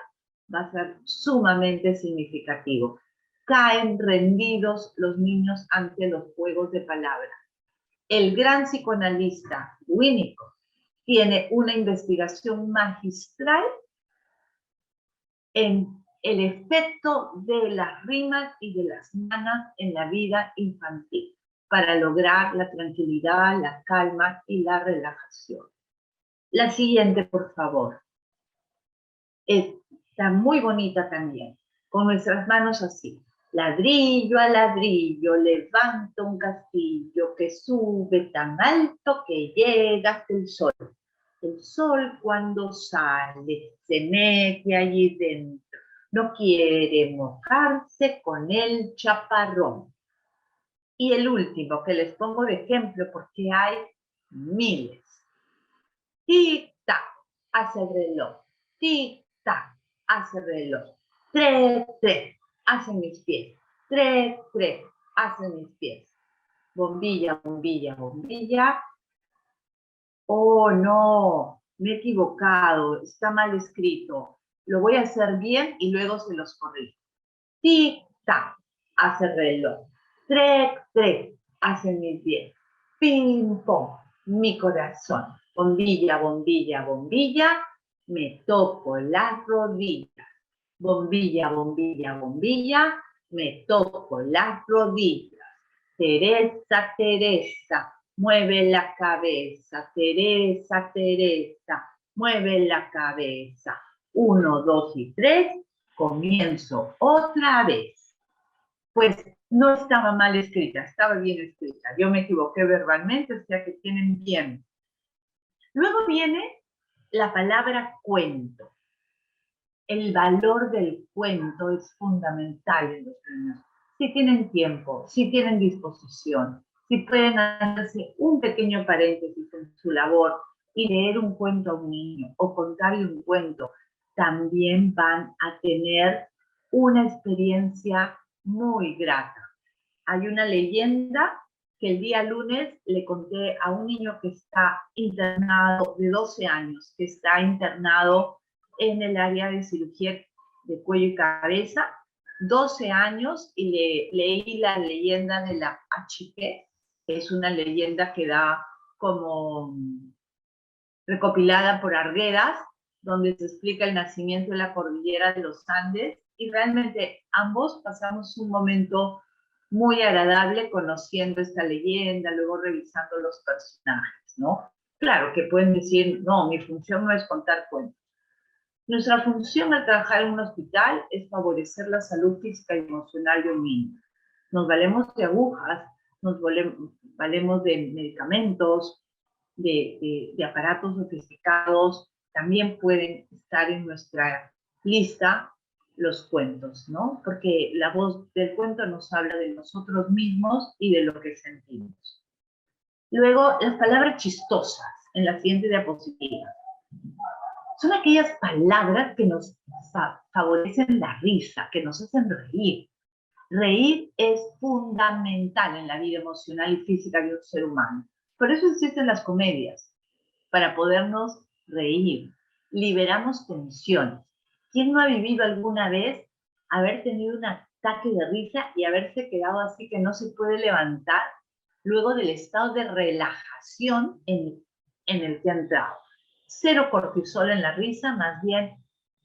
va a ser sumamente significativo. Caen rendidos los niños ante los juegos de palabras. El gran psicoanalista Winnicott tiene una investigación magistral en el efecto de las rimas y de las manas en la vida infantil para lograr la tranquilidad, la calma y la relajación. La siguiente, por favor. Está muy bonita también, con nuestras manos así. Ladrillo a ladrillo levanto un castillo que sube tan alto que llega hasta el sol. El sol cuando sale se mete allí dentro. No quiere mojarse con el chaparrón. Y el último que les pongo de ejemplo porque hay miles. Tic-tac, hace el reloj. Tic-tac, hace el reloj. Trec, trec, hacen mis pies. Trec, trec, hacen mis pies. Bombilla, bombilla, bombilla. Oh, no, me he equivocado, está mal escrito. Lo voy a hacer bien y luego se los corrijo. Tic-tac, hace el reloj. Trec, trec, hacen mis pies. Ping-pong, mi corazón. Bombilla, bombilla, bombilla, me toco las rodillas. Bombilla, bombilla, bombilla, me toco las rodillas. Teresa, Teresa, mueve la cabeza. Teresa, Teresa, mueve la cabeza. 1, 2 y 3, comienzo otra vez. Pues no estaba mal escrita, estaba bien escrita. Yo me equivoqué verbalmente, o sea que tienen bien. Luego viene la palabra cuento. El valor del cuento es fundamental en los niños. Si tienen tiempo, si tienen disposición, si pueden hacerse un pequeño paréntesis en su labor y leer un cuento a un niño o contarle un cuento, también van a tener una experiencia muy grata. Hay una leyenda que el día lunes le conté a un niño que está internado de 12 años, que está internado en el área de cirugía de cuello y cabeza, 12 años, y le leí la leyenda de la Achique, que es una leyenda que da como recopilada por Arguedas, donde se explica el nacimiento de la cordillera de los Andes, y realmente ambos pasamos un momento muy agradable conociendo esta leyenda, luego revisando los personajes, ¿no? Claro que pueden decir, no, mi función no es contar cuentos. Nuestra función al trabajar en un hospital es favorecer la salud física y emocional de un niño. Nos valemos de agujas, nos valemos de medicamentos, de aparatos sofisticados. También pueden estar en nuestra lista los cuentos, ¿no? Porque la voz del cuento nos habla de nosotros mismos y de lo que sentimos. Luego, las palabras chistosas en la siguiente diapositiva. Son aquellas palabras que nos favorecen la risa, que nos hacen reír. Reír es fundamental en la vida emocional y física de un ser humano. Por eso existen las comedias, para podernos reír. Liberamos tensiones. ¿Quién no ha vivido alguna vez haber tenido un ataque de risa y haberse quedado así que no se puede levantar luego del estado de relajación en el que ha entrado? Cero cortisol en la risa, más bien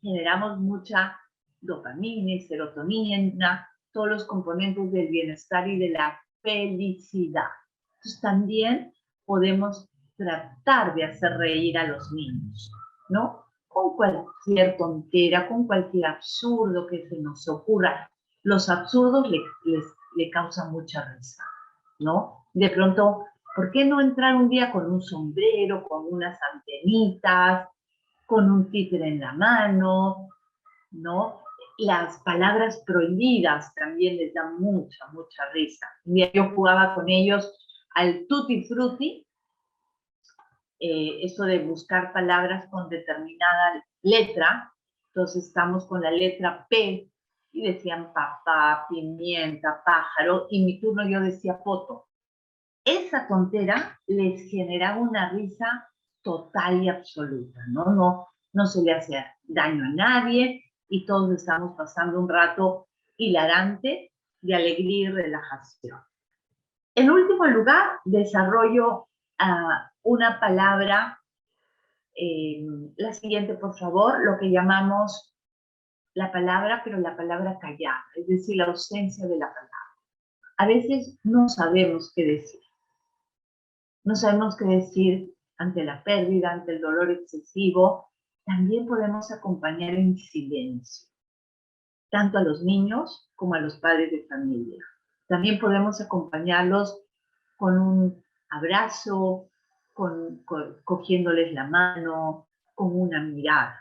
generamos mucha dopamina y serotonina, todos los componentes del bienestar y de la felicidad. Entonces también podemos tratar de hacer reír a los niños, ¿no? Con cualquier tontera, con cualquier absurdo que se nos ocurra. Los absurdos le causan mucha risa, ¿no? De pronto, ¿por qué no entrar un día con un sombrero, con unas antenitas, con un títere en la mano, ¿no? Las palabras prohibidas también les dan mucha risa. Un día yo jugaba con ellos al tutti frutti, eso de buscar palabras con determinada letra. Entonces estamos con la letra P y decían papá, pimienta, pájaro, y mi turno yo decía poto. Esa tontera les generaba una risa total y absoluta, ¿no? No se le hace daño a nadie y todos estamos pasando un rato hilarante de alegría y relajación. En último lugar, desarrollo una palabra, la siguiente, por favor, lo que llamamos la palabra, pero la palabra callada, es decir, la ausencia de la palabra. A veces no sabemos qué decir. No sabemos qué decir ante la pérdida, ante el dolor excesivo. También podemos acompañar en silencio, tanto a los niños como a los padres de familia. También podemos acompañarlos con un abrazo, cogiéndoles la mano, con una mirada,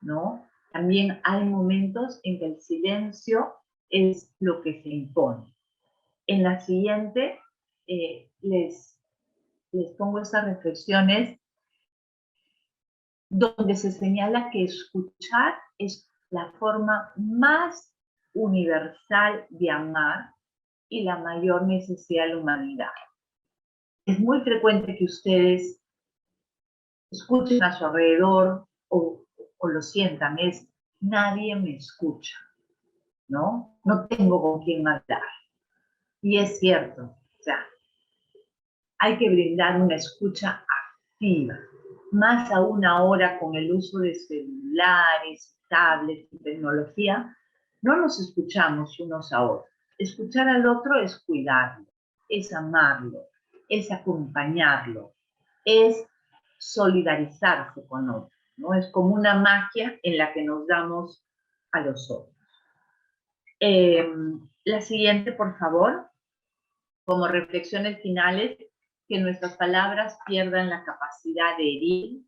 ¿no? También hay momentos en que el silencio es lo que se impone. En la siguiente les pongo estas reflexiones donde se señala que escuchar es la forma más universal de amar y la mayor necesidad de la humanidad. Es muy frecuente que ustedes escuchen a su alrededor o lo sientan, nadie me escucha, ¿no? No tengo con quién hablar. Y es cierto, o sea, hay que brindar una escucha activa, más aún ahora con el uso de celulares, tablets y tecnología, no nos escuchamos unos a otros. Escuchar al otro es cuidarlo, es amarlo, es acompañarlo, es solidarizarse con otro, ¿no? Es como una magia en la que nos damos a los otros. La siguiente, por favor, como reflexiones finales, que nuestras palabras pierdan la capacidad de herir,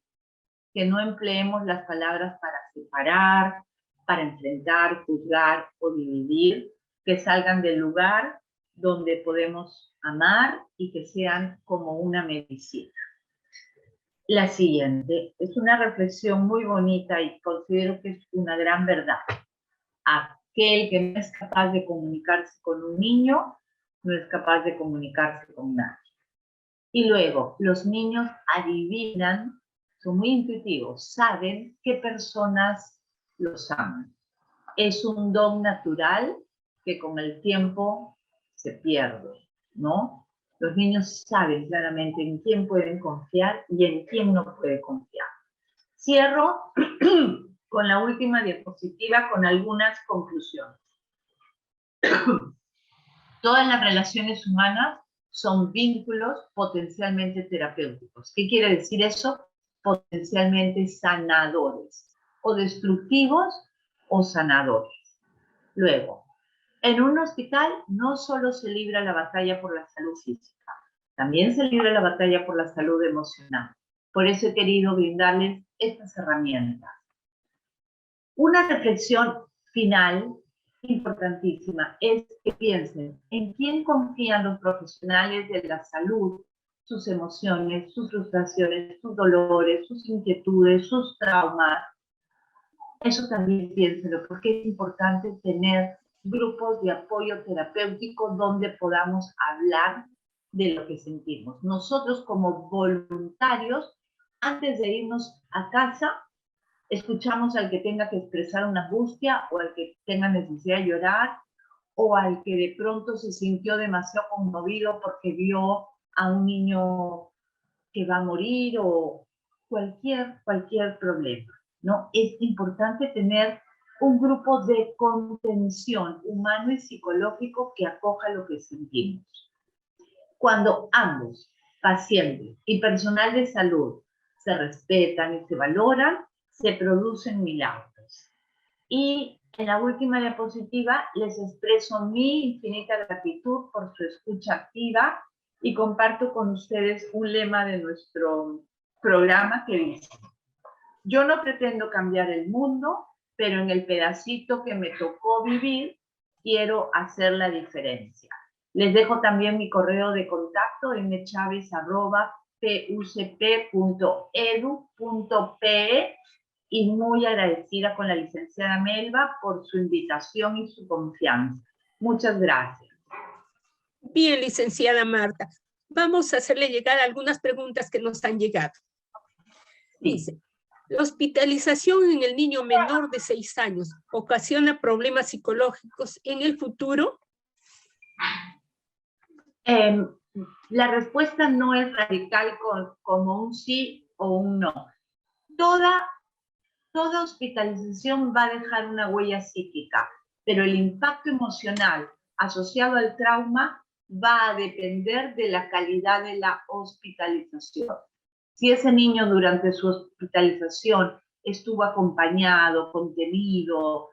que no empleemos las palabras para separar, para enfrentar, juzgar o dividir, que salgan del lugar donde podemos amar y que sean como una medicina. La siguiente es una reflexión muy bonita y considero que es una gran verdad. Aquel que no es capaz de comunicarse con un niño, no es capaz de comunicarse con nadie. Y luego, los niños adivinan, son muy intuitivos, saben qué personas los aman. Es un don natural que con el tiempo se pierde, ¿no? Los niños saben claramente en quién pueden confiar y en quién no pueden confiar. Cierro con la última diapositiva con algunas conclusiones. Todas las relaciones humanas son vínculos potencialmente terapéuticos. ¿Qué quiere decir eso? Potencialmente sanadores, o destructivos o sanadores. Luego, en un hospital no solo se libra la batalla por la salud física, también se libra la batalla por la salud emocional. Por eso he querido brindarles estas herramientas. Una reflexión final importantísima es que piensen en quién confían los profesionales de la salud, sus emociones, sus frustraciones, sus dolores, sus inquietudes, sus traumas. Eso también piénsenlo, porque es importante tener grupos de apoyo terapéutico donde podamos hablar de lo que sentimos. Nosotros como voluntarios, antes de irnos a casa, escuchamos al que tenga que expresar una angustia o al que tenga necesidad de llorar o al que de pronto se sintió demasiado conmovido porque vio a un niño que va a morir o cualquier problema, ¿no? Es importante tener un grupo de contención humano y psicológico que acoja lo que sentimos. Cuando ambos pacientes y personal de salud se respetan y se valoran, se producen milagros. Y en la última diapositiva les expreso mi infinita gratitud por su escucha activa y comparto con ustedes un lema de nuestro programa que dice: yo no pretendo cambiar el mundo, pero en el pedacito que me tocó vivir, quiero hacer la diferencia. Les dejo también mi correo de contacto, mchavez@pucp.edu.pe, y muy agradecida con la licenciada Melba por su invitación y su confianza. Muchas gracias. Bien, licenciada Marta. Vamos a hacerle llegar algunas preguntas que nos han llegado. Sí. Dice: ¿la hospitalización en el niño menor de 6 años ocasiona problemas psicológicos en el futuro? La respuesta no es radical como un sí o un no. Toda hospitalización va a dejar una huella psíquica, pero el impacto emocional asociado al trauma va a depender de la calidad de la hospitalización. Si ese niño durante su hospitalización estuvo acompañado, contenido,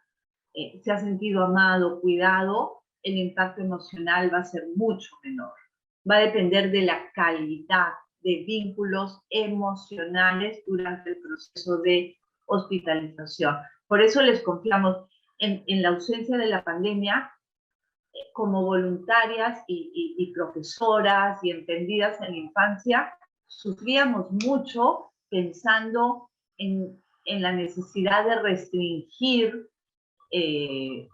se ha sentido amado, cuidado, el impacto emocional va a ser mucho menor. Va a depender de la calidad de vínculos emocionales durante el proceso de hospitalización. Por eso les confiamos en la ausencia de la pandemia, como voluntarias y profesoras y entendidas en la infancia, sufríamos mucho pensando en la necesidad de restringir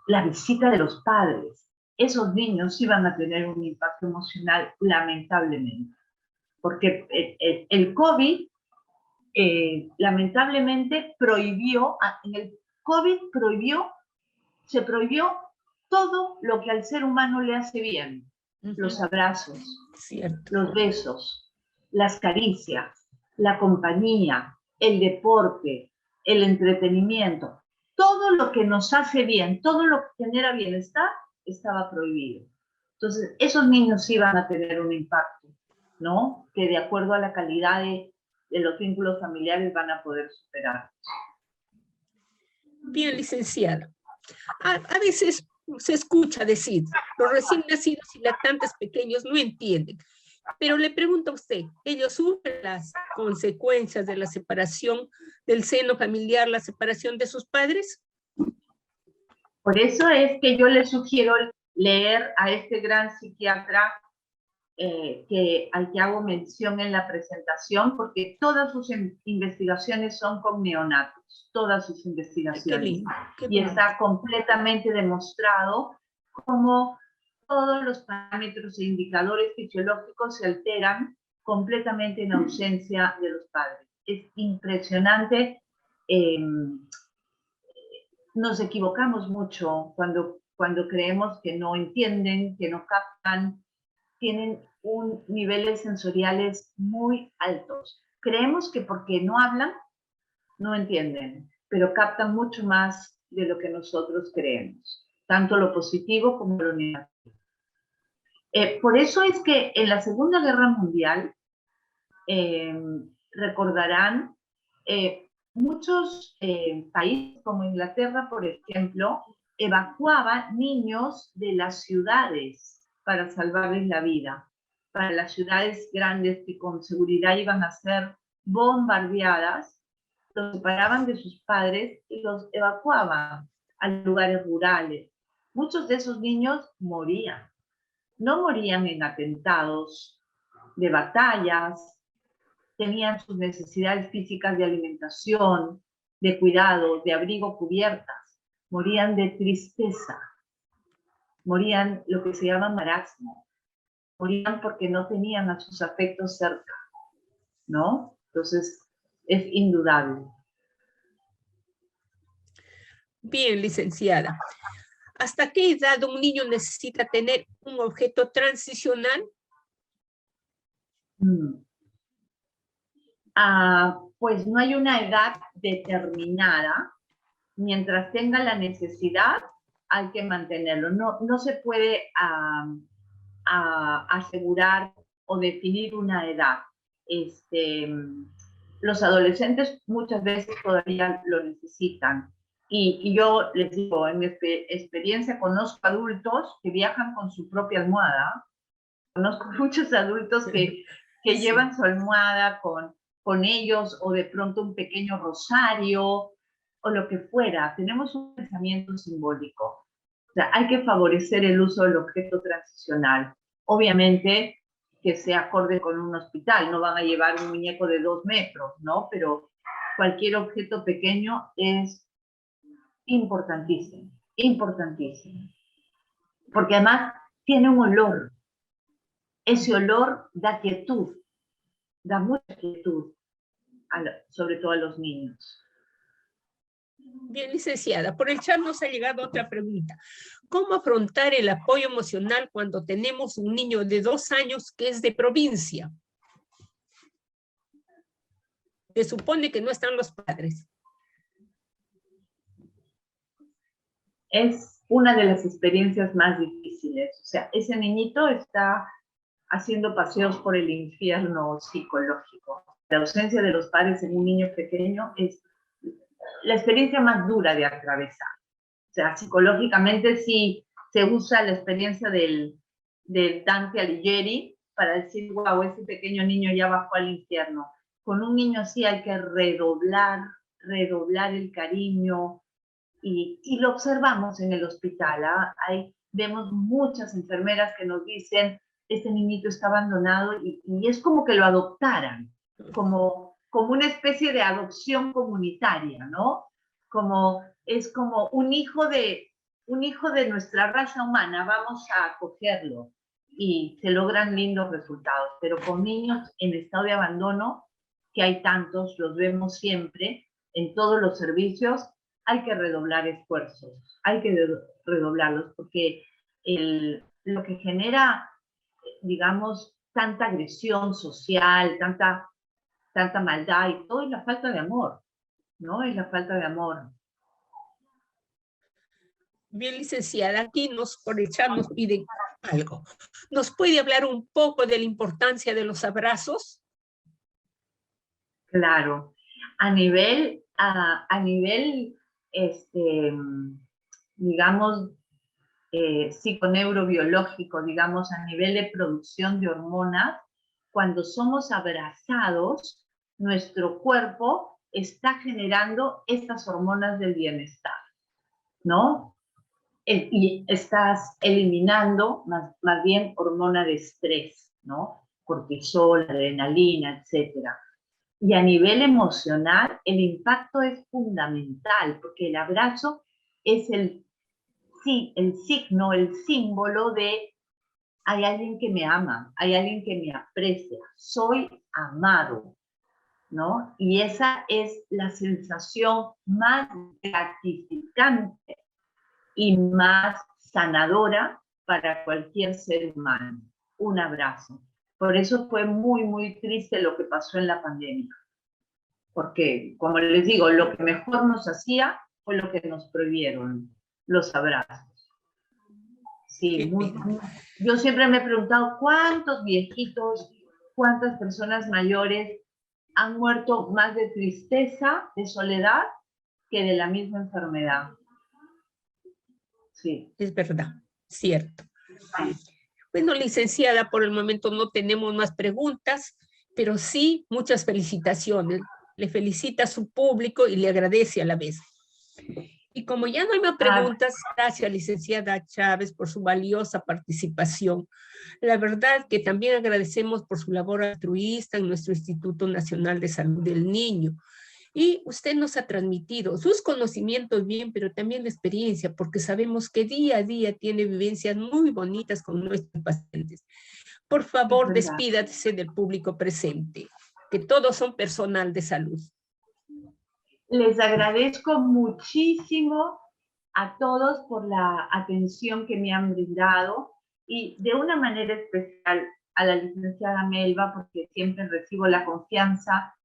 la visita de los padres. Esos niños iban a tener un impacto emocional, lamentablemente, porque el COVID lamentablemente prohibió, en el COVID se prohibió todo lo que al ser humano le hace bien. Los abrazos, los besos, las caricias, la compañía, el deporte, el entretenimiento. Todo lo que nos hace bien, todo lo que genera bienestar, estaba prohibido. Entonces, esos niños iban a tener un impacto, ¿no? Que de acuerdo a la calidad de los vínculos familiares van a poder superar. Bien, licenciada. A veces se escucha decir: los recién nacidos y lactantes pequeños no entienden. Pero le pregunto a usted, ¿ellos sufren las consecuencias de la separación del seno familiar, la separación de sus padres? Por eso es que yo les sugiero leer a este gran psiquiatra al que hago mención en la presentación, porque todas sus investigaciones son con neonatos, todas sus investigaciones. Qué lindo, qué y está completamente demostrado cómo todos los parámetros e indicadores fisiológicos se alteran completamente en ausencia de los padres. Es impresionante. Nos equivocamos mucho cuando creemos que no entienden, que no captan, tienen niveles sensoriales muy altos. Creemos que porque no hablan, no entienden, pero captan mucho más de lo que nosotros creemos, tanto lo positivo como lo negativo. Por eso es que en la Segunda Guerra Mundial, recordarán, muchos países como Inglaterra, por ejemplo, evacuaban niños de las ciudades para salvarles la vida. Para las ciudades grandes que con seguridad iban a ser bombardeadas, los separaban de sus padres y los evacuaban a lugares rurales. Muchos de esos niños morían. No morían en atentados de batallas, tenían sus necesidades físicas de alimentación, de cuidado, de abrigo cubiertas. Morían de tristeza, morían lo que se llama marasmo, morían porque no tenían a sus afectos cerca, ¿no? Entonces, es indudable. Bien, licenciada. ¿Hasta qué edad un niño necesita tener un objeto transicional? Pues no hay una edad determinada. Mientras tenga la necesidad, hay que mantenerlo. No se puede asegurar o definir una edad. Los adolescentes muchas veces todavía lo necesitan. Y yo les digo, en mi experiencia conozco adultos que viajan con su propia almohada. Conozco muchos adultos que Sí. llevan su almohada con ellos, o de pronto un pequeño rosario, o lo que fuera. Tenemos un pensamiento simbólico. O sea, hay que favorecer el uso del objeto transicional. Obviamente que sea acorde con un hospital, no van a llevar un muñeco de 2 metros, ¿no? Pero cualquier objeto pequeño es importantísimo, importantísimo. Porque además tiene un olor. Ese olor da quietud, da mucha quietud, sobre todo a los niños. Bien, licenciada, por el chat nos ha llegado otra pregunta. ¿Cómo afrontar el apoyo emocional cuando tenemos un niño de 2 años que es de provincia? Se supone que no están los padres. Es una de las experiencias más difíciles. O sea, ese niñito está haciendo paseos por el infierno psicológico. La ausencia de los padres en un niño pequeño es la experiencia más dura de atravesar. O sea, psicológicamente sí se usa la experiencia del Dante Alighieri para decir, wow, ese pequeño niño ya bajó al infierno. Con un niño así hay que redoblar el cariño, y lo observamos en el hospital. Ahí vemos muchas enfermeras que nos dicen, este niñito está abandonado, y es como que lo adoptaran, como una especie de adopción comunitaria, ¿no? Es como un hijo de nuestra raza humana, vamos a acogerlo, y se logran lindos resultados. Pero con niños en estado de abandono, que hay tantos, los vemos siempre en todos los servicios, hay que redoblar esfuerzos, hay que redoblarlos, porque lo que genera, digamos, tanta agresión social, tanta maldad y todo, es la falta de amor, ¿no? Es la falta de amor. Bien, licenciada, aquí por el chat nos piden algo. ¿Nos puede hablar un poco de la importancia de los abrazos? Claro. A nivel, digamos, psiconeurobiológico, digamos, a nivel de producción de hormonas, cuando somos abrazados, nuestro cuerpo está generando estas hormonas del bienestar, ¿no? Y estás eliminando más bien hormona de estrés, ¿no? Cortisol, adrenalina, etcétera. Y a nivel emocional, el impacto es fundamental, porque el abrazo es el signo, el símbolo de hay alguien que me ama, hay alguien que me aprecia, soy amado, ¿no? Y esa es la sensación más gratificante y más sanadora para cualquier ser humano. Un abrazo. Por eso fue muy, muy triste lo que pasó en la pandemia. Porque, como les digo, lo que mejor nos hacía fue lo que nos prohibieron, los abrazos. Sí, yo siempre me he preguntado cuántos viejitos, cuántas personas mayores han muerto más de tristeza, de soledad, que de la misma enfermedad. Sí. Es verdad, cierto. Bueno, licenciada, por el momento no tenemos más preguntas, pero sí muchas felicitaciones. Le felicita a su público y le agradece a la vez. Y como ya no hay más preguntas, gracias, licenciada Chávez, por su valiosa participación. La verdad que también agradecemos por su labor altruista en nuestro Instituto Nacional de Salud del Niño. Y usted nos ha transmitido sus conocimientos bien, pero también la experiencia, porque sabemos que día a día tiene vivencias muy bonitas con nuestros pacientes. Por favor, despídase del público presente, que todos son personal de salud. Les agradezco muchísimo a todos por la atención que me han brindado, y de una manera especial a la licenciada Melba, porque siempre recibo la confianza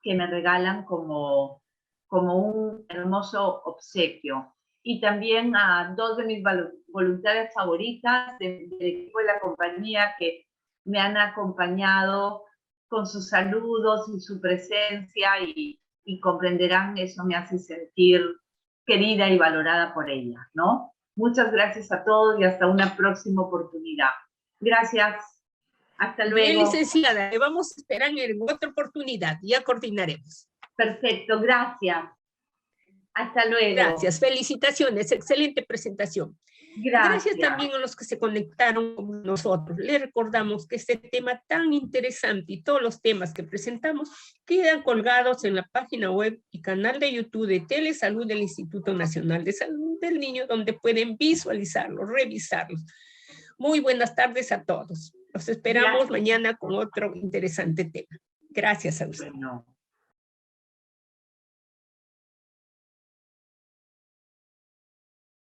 que me regalan como un hermoso obsequio. Y también a 2 de mis voluntarias favoritas del equipo de la compañía, que me han acompañado con sus saludos y su presencia y comprenderán, eso me hace sentir querida y valorada por ellas, ¿no? Muchas gracias a todos y hasta una próxima oportunidad. Gracias. Hasta luego. Bien, licenciada, le vamos a esperar en otra oportunidad. Ya coordinaremos. Perfecto, gracias. Hasta luego. Gracias, felicitaciones, excelente presentación. Gracias también a los que se conectaron con nosotros. Les recordamos que este tema tan interesante y todos los temas que presentamos quedan colgados en la página web y canal de YouTube de Telesalud del Instituto Nacional de Salud del Niño, donde pueden visualizarlos, revisarlos. Muy buenas tardes a todos. Los esperamos mañana con otro interesante tema. Gracias a ustedes. Bueno.